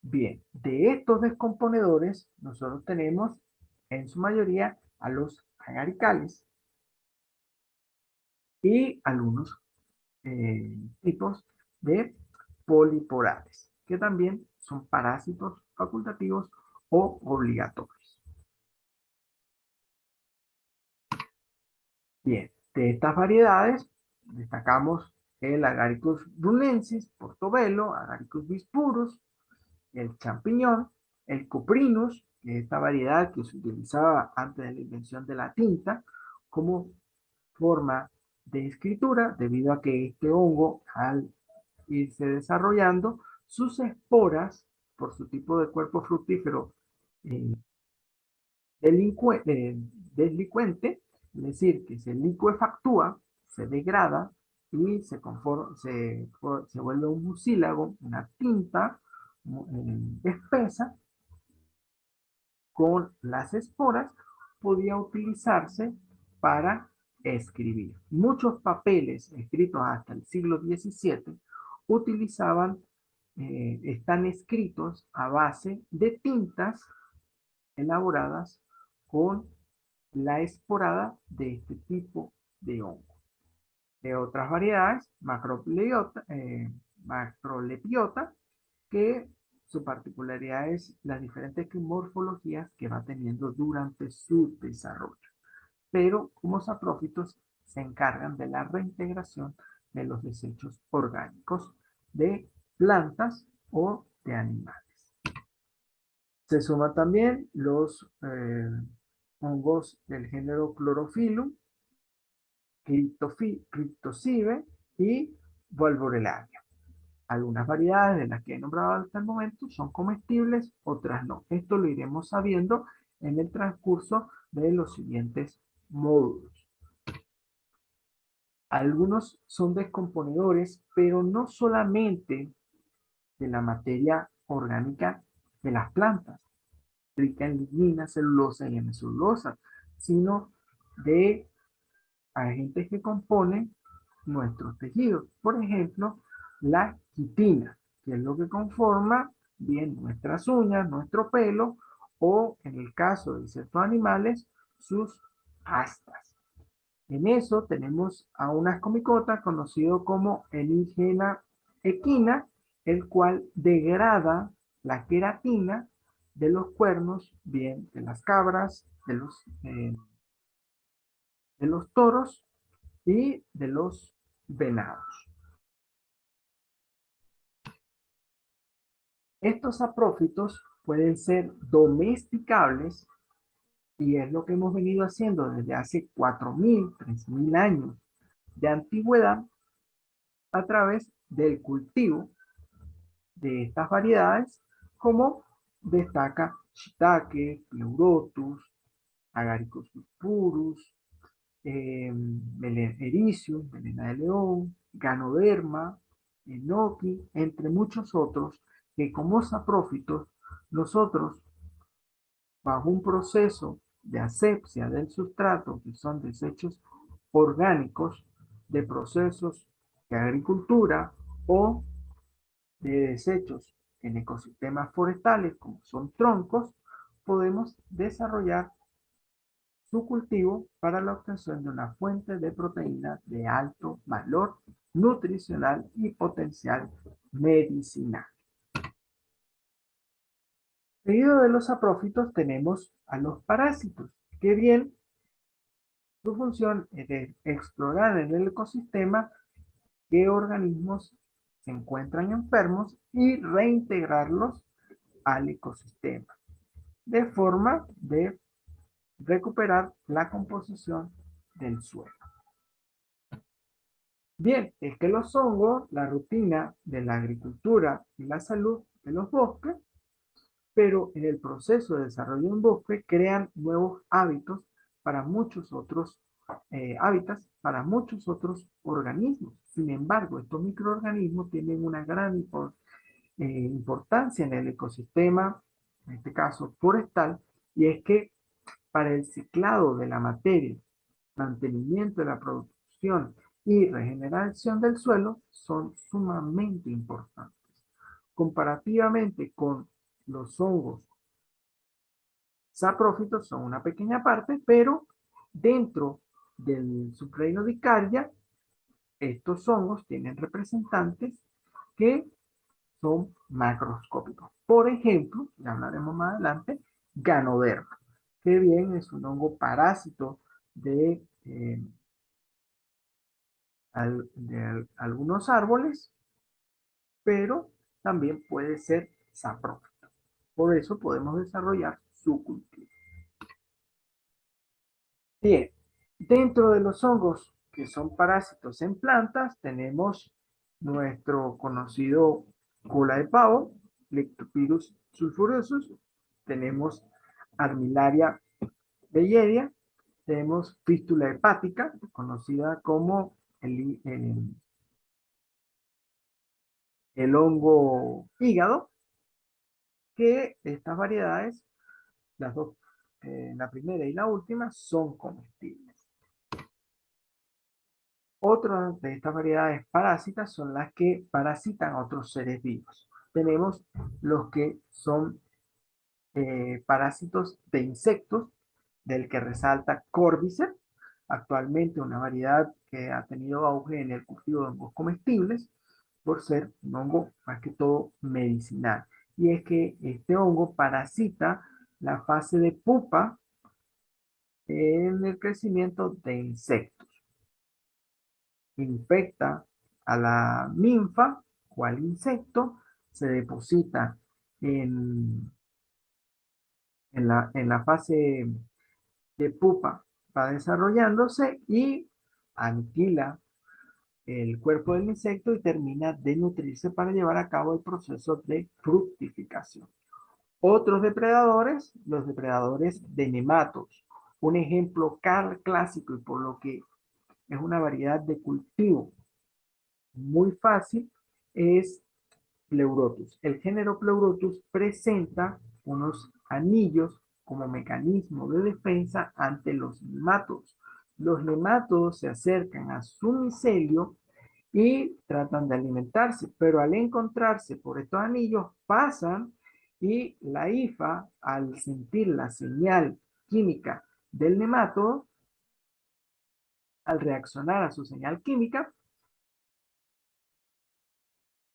Bien, de estos descomponedores, nosotros tenemos en su mayoría a los agaricales y algunos tipos de poliporales, que también son parásitos facultativos o obligatorios. Bien, de estas variedades destacamos el Agaricus brunensis, portobello, Agaricus bispurus, el champiñón, el cuprinus, que es esta variedad que se utilizaba antes de la invención de la tinta como forma de escritura, debido a que este hongo, al irse desarrollando, sus esporas, por su tipo de cuerpo fructífero eh, deslicuente, es decir, que se licuefactúa, se degrada y se vuelve un mucílago, una tinta espesa con las esporas podía utilizarse para escribir. Muchos papeles escritos hasta el siglo XVII utilizaban, están escritos a base de tintas elaboradas con la esporada de este tipo de hongo. De otras variedades, macrolepiota, que su particularidad es las diferentes morfologías que va teniendo durante su desarrollo. Pero como saprófitos se encargan de la reintegración de los desechos orgánicos de plantas o de animales. Se suman también los hongos del género Chlorophyllum, Cryptosibe y Volborelaria. Algunas variedades de las que he nombrado hasta el momento son comestibles, otras no. Esto lo iremos sabiendo en el transcurso de los siguientes módulos. Algunos son descomponedores, pero no solamente de la materia orgánica de las plantas, rica en lignina, celulosa y hemicelulosa, sino de agentes que componen nuestros tejidos. Por ejemplo, la quitina, que es lo que conforma bien nuestras uñas, nuestro pelo, o en el caso de ciertos animales, sus astas. En eso tenemos a una ascomicota conocido como Enigena equina, el cual degrada la queratina de los cuernos, bien de las cabras, de los toros y de los venados. Estos saprófitos pueden ser domesticables y es lo que hemos venido haciendo desde hace 4.000, 3.000 años de antigüedad a través del cultivo de estas variedades, como destaca Shiitake, Pleurotus, Agaricus purus, Ericium, melena de león, Ganoderma, Enoki, entre muchos otros, que como saprófitos nosotros, bajo un proceso de asepsia del sustrato, que son desechos orgánicos de procesos de agricultura o de desechos en ecosistemas forestales, como son troncos, podemos desarrollar su cultivo para la obtención de una fuente de proteína de alto valor nutricional y potencial medicinal. Seguido de los saprófitos tenemos a los parásitos, que bien su función es de explorar en el ecosistema qué organismos se encuentran enfermos y reintegrarlos al ecosistema, de forma de recuperar la composición del suelo. Bien, es que los hongos, la rutina de la agricultura y la salud de los bosques, pero en el proceso de desarrollo de un bosque crean nuevos hábitos para muchos otros hábitats, para muchos otros organismos. Sin embargo, estos microorganismos tienen una gran importancia en el ecosistema, en este caso forestal, y es que para el ciclado de la materia, mantenimiento de la producción y regeneración del suelo son sumamente importantes. Comparativamente con los hongos saprófitos son una pequeña parte, pero dentro del subreino de Icaria, estos hongos tienen representantes que son macroscópicos. Por ejemplo, ya hablaremos más adelante, Ganoderma, que bien es un hongo parásito de algunos árboles, pero también puede ser saprófito. Por eso podemos desarrollar su cultivo. Bien, dentro de los hongos que son parásitos en plantas, tenemos nuestro conocido cola de pavo, Leptopirus sulfurosus, tenemos Armillaria belleria, tenemos fístula hepática, conocida como el hongo hígado, que estas variedades, las dos, la primera y la última, son comestibles. Otras de estas variedades parásitas son las que parasitan a otros seres vivos. Tenemos los que son parásitos de insectos, del que resalta Cordyceps, actualmente una variedad que ha tenido auge en el cultivo de hongos comestibles por ser un hongo más que todo medicinal. Y es que este hongo parasita la fase de pupa en el crecimiento de insectos. Infecta a la ninfa o al insecto, se deposita en, en la fase de pupa, va desarrollándose y aniquila el cuerpo del insecto y termina de nutrirse para llevar a cabo el proceso de fructificación. Otros depredadores, los depredadores de nematodos. Un ejemplo clásico y por lo que es una variedad de cultivo muy fácil es Pleurotus. El género Pleurotus presenta unos anillos como mecanismo de defensa ante los nemátodos. Los nemátodos se acercan a su micelio y tratan de alimentarse, pero al encontrarse por estos anillos pasan y la hifa, al sentir la señal química del nemátodo, al reaccionar a su señal química,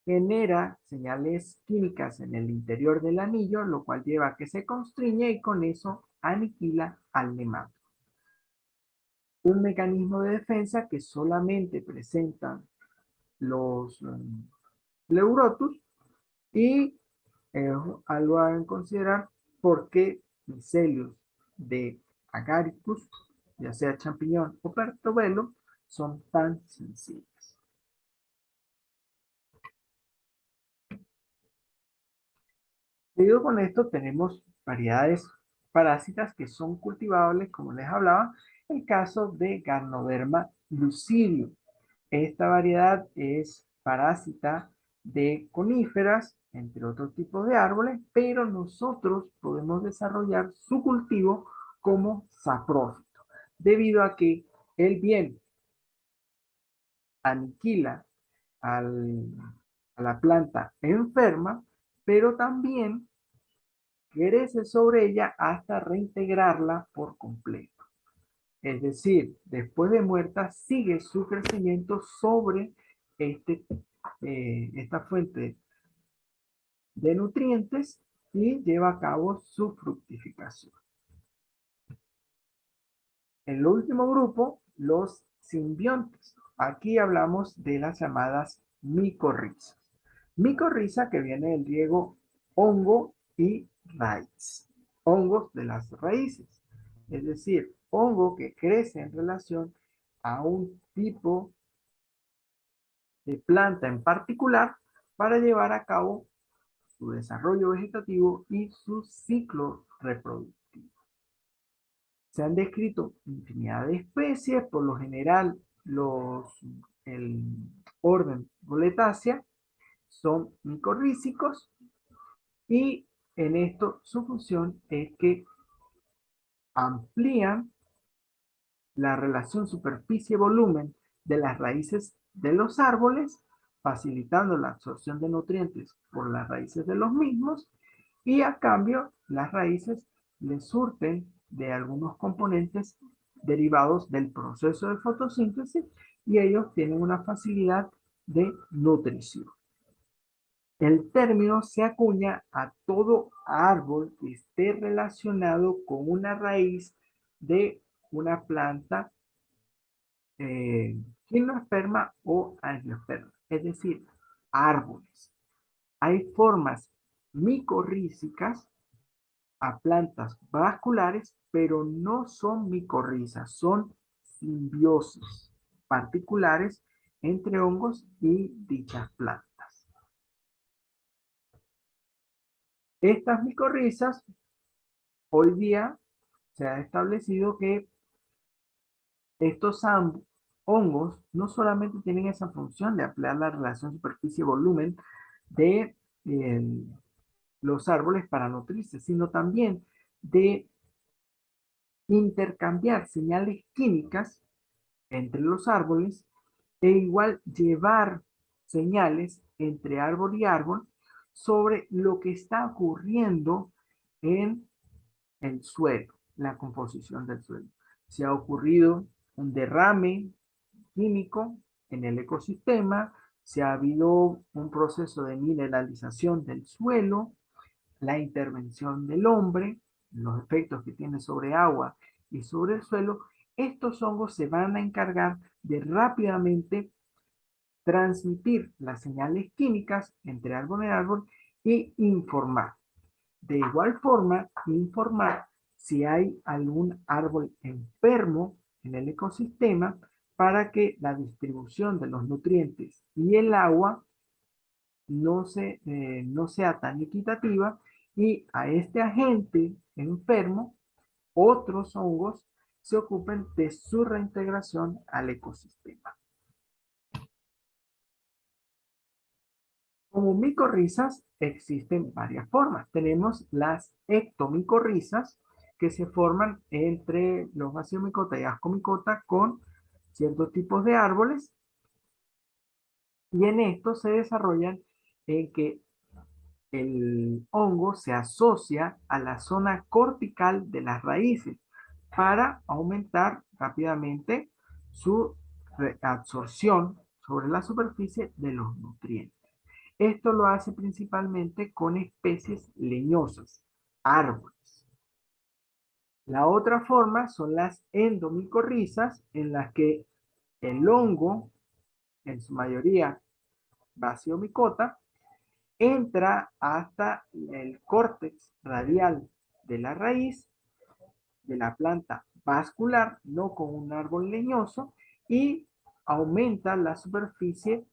genera señales químicas en el interior del anillo, lo cual lleva a que se constriñe y con eso aniquila al nemátodo. Un mecanismo de defensa que solamente presentan los Pleurotus y es algo a considerar porque micelios de Agaricus, ya sea champiñón o portobelo, son tan sensibles. Seguido con esto tenemos variedades parásitas que son cultivables, como les hablaba, el caso de Ganoderma lucidium. Esta variedad es parásita de coníferas, entre otros tipos de árboles, pero nosotros podemos desarrollar su cultivo como saprófito, debido a que él bien aniquila al- a la planta enferma, pero también crece sobre ella hasta reintegrarla por completo. Es decir, después de muerta, sigue su crecimiento sobre este, esta fuente de nutrientes y lleva a cabo su fructificación. El último grupo, los simbiontes. Aquí hablamos de las llamadas micorrizas. Micorriza que viene del griego hongo y raíz. Hongos de las raíces. Es decir, hongo que crece en relación a un tipo de planta en particular para llevar a cabo su desarrollo vegetativo y su ciclo reproductivo. Se han descrito infinidad de especies, por lo general el orden Boletácea son micorrízicos y en esto su función es que amplían la relación superficie-volumen de las raíces de los árboles, facilitando la absorción de nutrientes por las raíces de los mismos, y a cambio las raíces les surten de algunos componentes derivados del proceso de fotosíntesis y ellos tienen una facilidad de nutrición. El término se acuña a todo árbol que esté relacionado con una raíz de una planta gimnosperma o angiosperma, es decir, árboles. Hay formas micorrízicas a plantas vasculares, pero no son micorrizas, son simbiosis particulares entre hongos y dichas plantas. Estas micorrizas, hoy día se ha establecido que estos hongos no solamente tienen esa función de ampliar la relación superficie-volumen de los árboles para nutrirse, sino también de intercambiar señales químicas entre los árboles e igual llevar señales entre árbol y árbol sobre lo que está ocurriendo en el suelo, la composición del suelo. Si ha ocurrido un derrame químico en el ecosistema, si ha habido un proceso de mineralización del suelo, la intervención del hombre, los efectos que tiene sobre agua y sobre el suelo, estos hongos se van a encargar de rápidamente transmitir las señales químicas entre árbol y árbol y informar. De igual forma, informar si hay algún árbol enfermo en el ecosistema para que la distribución de los nutrientes y el agua no sea tan equitativa y a este agente enfermo, otros hongos se ocupen de su reintegración al ecosistema. Como micorrizas existen varias formas. Tenemos las ectomicorrizas que se forman entre los baciomicota y ascomicota con ciertos tipos de árboles y en esto se desarrollan en que el hongo se asocia a la zona cortical de las raíces para aumentar rápidamente su absorción sobre la superficie de los nutrientes. Esto lo hace principalmente con especies leñosas, árboles. La otra forma son las endomicorrizas, en las que el hongo, en su mayoría baciomicota, entra hasta el córtex radial de la raíz de la planta vascular, no con un árbol leñoso, y aumenta la superficie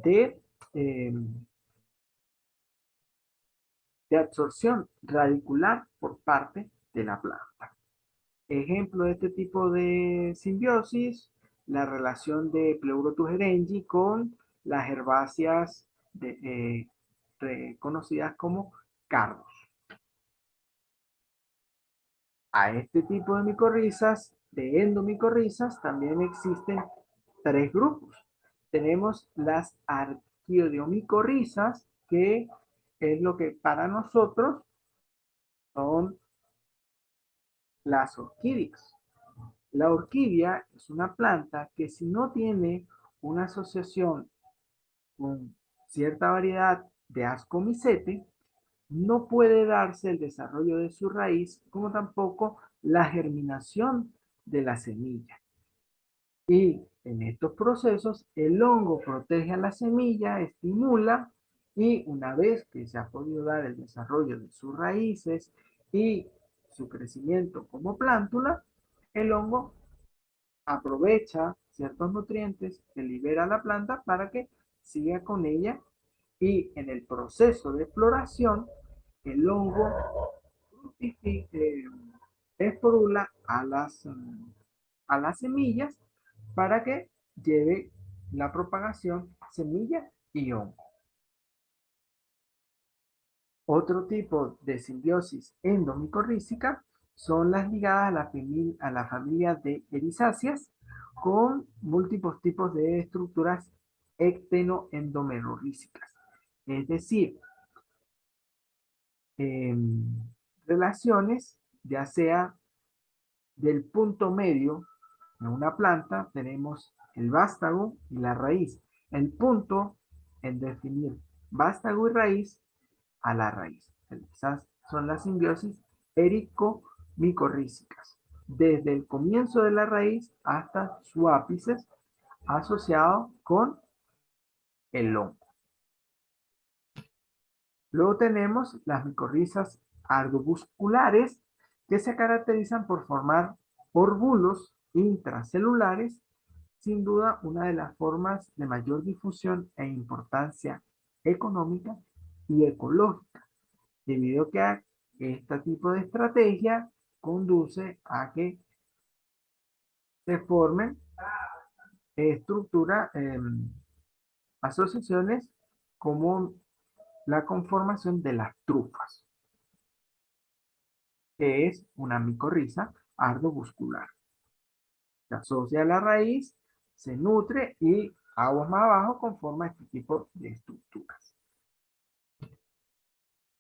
eh, de absorción radicular por parte de la planta. Ejemplo de este tipo de simbiosis, la relación de Pleurotus erengi con las herbáceas reconocidas como cardos. A este tipo de micorrizas, de endomicorrizas, también existen tres grupos. Tenemos las arquiodeomicorrizas, que es lo que para nosotros son las orquídeas. La orquídea es una planta que si no tiene una asociación con cierta variedad de ascomicete, no puede darse el desarrollo de su raíz, como tampoco la germinación de la semilla. Y en estos procesos, el hongo protege a la semilla, estimula, y una vez que se ha podido dar el desarrollo de sus raíces y su crecimiento como plántula, el hongo aprovecha ciertos nutrientes que libera la planta para que siga con ella y en el proceso de floración el hongo esporula a las semillas para que lleve la propagación semilla y hongo. Otro tipo de simbiosis endomicorrícica son las ligadas a la familia de erizáceas con múltiples tipos de estructuras ectenoendomerorícicas. Es decir, eh, relaciones ya sea del punto medio en una planta tenemos el vástago y la raíz. El punto en definir vástago y raíz a la raíz. Esas son las simbiosis erico-micorrícicas. Desde el comienzo de la raíz hasta su ápice asociado con el hongo. Luego tenemos las micorrizas arbusculares que se caracterizan por formar orbulos intracelulares, sin duda una de las formas de mayor difusión e importancia económica y ecológica, debido a que este tipo de estrategia conduce a que se formen estructuras, asociaciones como la conformación de las trufas, que es una micorriza arbuscular. Se asocia a la raíz, se nutre y aguas más abajo conforma este tipo de estructuras.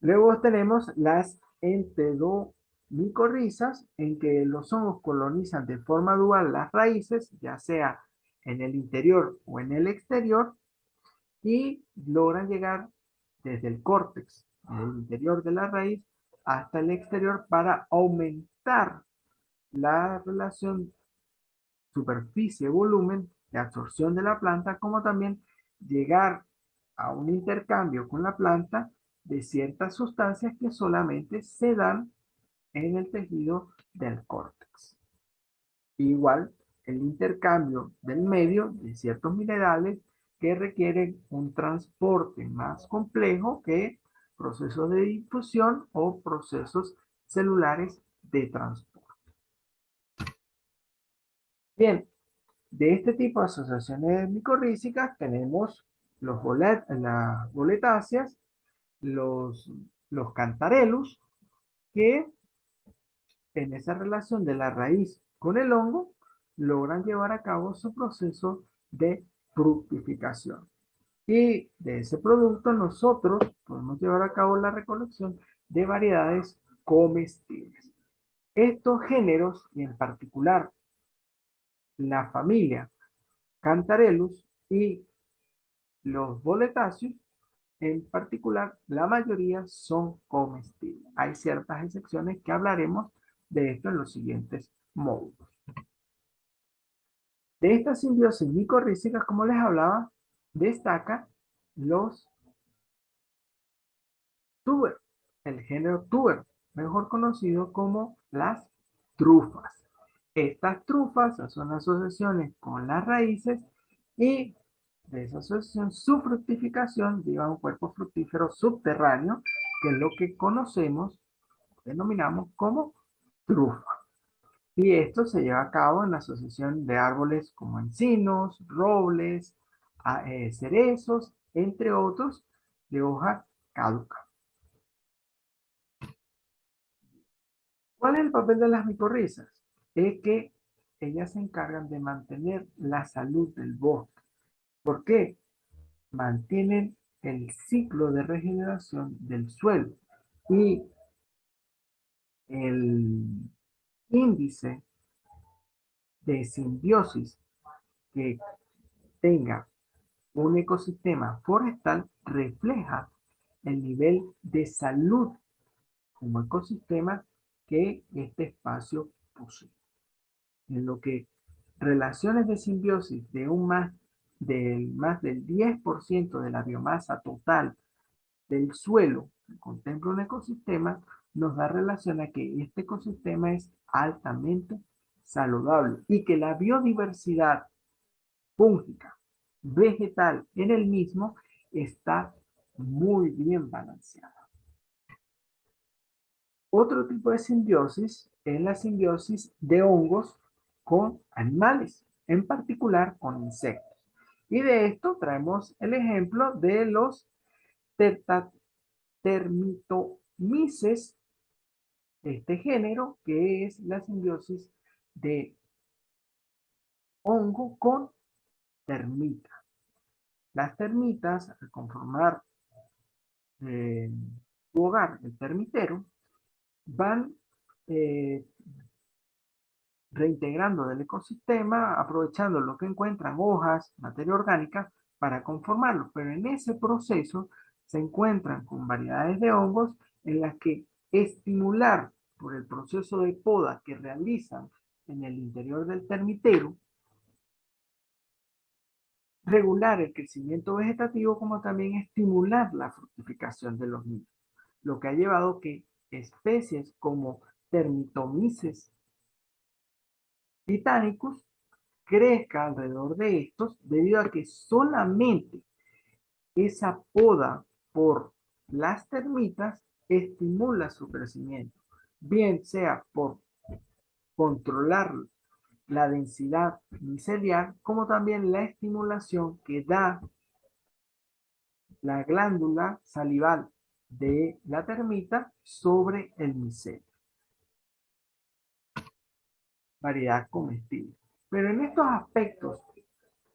Luego tenemos las enteromicorrizas, en que los hongos colonizan de forma dual las raíces, ya sea en el interior o en el exterior, y logran llegar desde el córtex, en el interior de la raíz, hasta el exterior para aumentar la relación superficie-volumen de absorción de la planta, como también llegar a un intercambio con la planta de ciertas sustancias que solamente se dan en el tejido del córtex. Igual, el intercambio del medio de ciertos minerales que requieren un transporte más complejo que procesos de difusión o procesos celulares de transporte. Bien, de este tipo de asociaciones micorrízicas tenemos las boletáceas, los, los cantarellus, que en esa relación de la raíz con el hongo logran llevar a cabo su proceso de fructificación. Y de ese producto nosotros podemos llevar a cabo la recolección de variedades comestibles. Estos géneros, y en particular la familia Cantarellus y los boletáceos, en particular, la mayoría son comestibles. Hay ciertas excepciones que hablaremos de esto en los siguientes módulos. De estas simbiosis micorrízicas, como les hablaba, destaca los tuber, el género tuber, mejor conocido como las trufas. Estas trufas son asociaciones con las raíces y de esa asociación su fructificación lleva a un cuerpo fructífero subterráneo, que es lo que conocemos, denominamos como trufa. Y esto se lleva a cabo en la asociación de árboles como encinos, robles, cerezos, entre otros, de hoja caduca. ¿Cuál es el papel de las micorrizas? Es que ellas se encargan de mantener la salud del bosque. ¿Por qué? Mantienen el ciclo de regeneración del suelo y el índice de simbiosis que tenga un ecosistema forestal refleja el nivel de salud como ecosistema que este espacio posee. En lo que relaciones de simbiosis de más del 10% de la biomasa total del suelo que contempla un ecosistema, nos da relación a que este ecosistema es altamente saludable y que la biodiversidad fúngica, vegetal en el mismo está muy bien balanceada. Otro tipo de simbiosis es la simbiosis de hongos con animales, en particular con insectos. Y de esto traemos el ejemplo de los termitomices, este género, que es la simbiosis de hongo con termita. Las termitas, al conformar su hogar, el termitero, van eh, reintegrando del ecosistema, aprovechando lo que encuentran, hojas, materia orgánica, para conformarlo. Pero en ese proceso se encuentran con variedades de hongos en las que estimular por el proceso de poda que realizan en el interior del termitero, regular el crecimiento vegetativo como también estimular la fructificación de los mismos, lo que ha llevado que especies como Termitomices titanicus crezca alrededor de estos debido a que solamente esa poda por las termitas estimula su crecimiento, bien sea por controlar la densidad micelial, como también la estimulación que da la glándula salival de la termita sobre el micelio. Variedad comestible. Pero en estos aspectos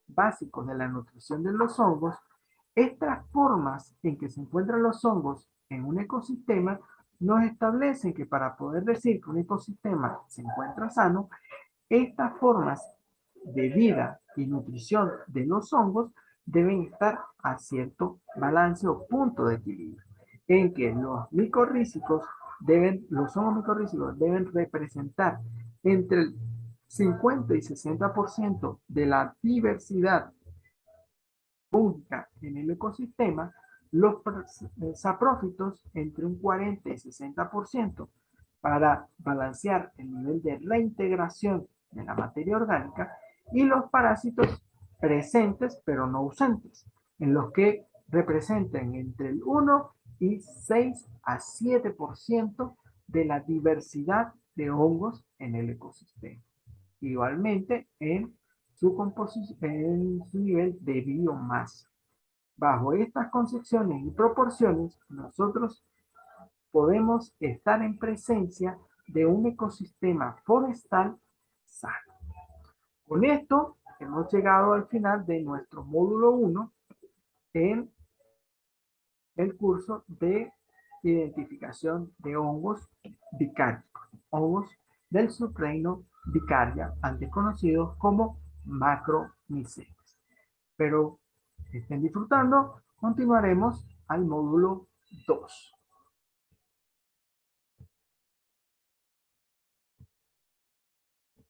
básicos de la nutrición de los hongos, estas formas en que se encuentran los hongos en un ecosistema nos establecen que para poder decir que un ecosistema se encuentra sano, estas formas de vida y nutrición de los hongos deben estar a cierto balance o punto de equilibrio, en que los hongos micorrízicos deben representar entre el 50 y 60% de la diversidad única en el ecosistema, los saprófitos entre un 40 y 60% para balancear el nivel de reintegración de la materia orgánica, y los parásitos presentes pero no ausentes, en los que representan entre el 1 y 6 a 7% de la diversidad de hongos en el ecosistema. Igualmente en en su nivel de biomasa. Bajo estas concepciones y proporciones, nosotros podemos estar en presencia de un ecosistema forestal sano. Con esto hemos llegado al final de nuestro módulo 1 en el curso de identificación de hongos vicáricos, hongos del subreino Vicaria, antes conocidos como macromicelios. Pero estén disfrutando, continuaremos al módulo 2.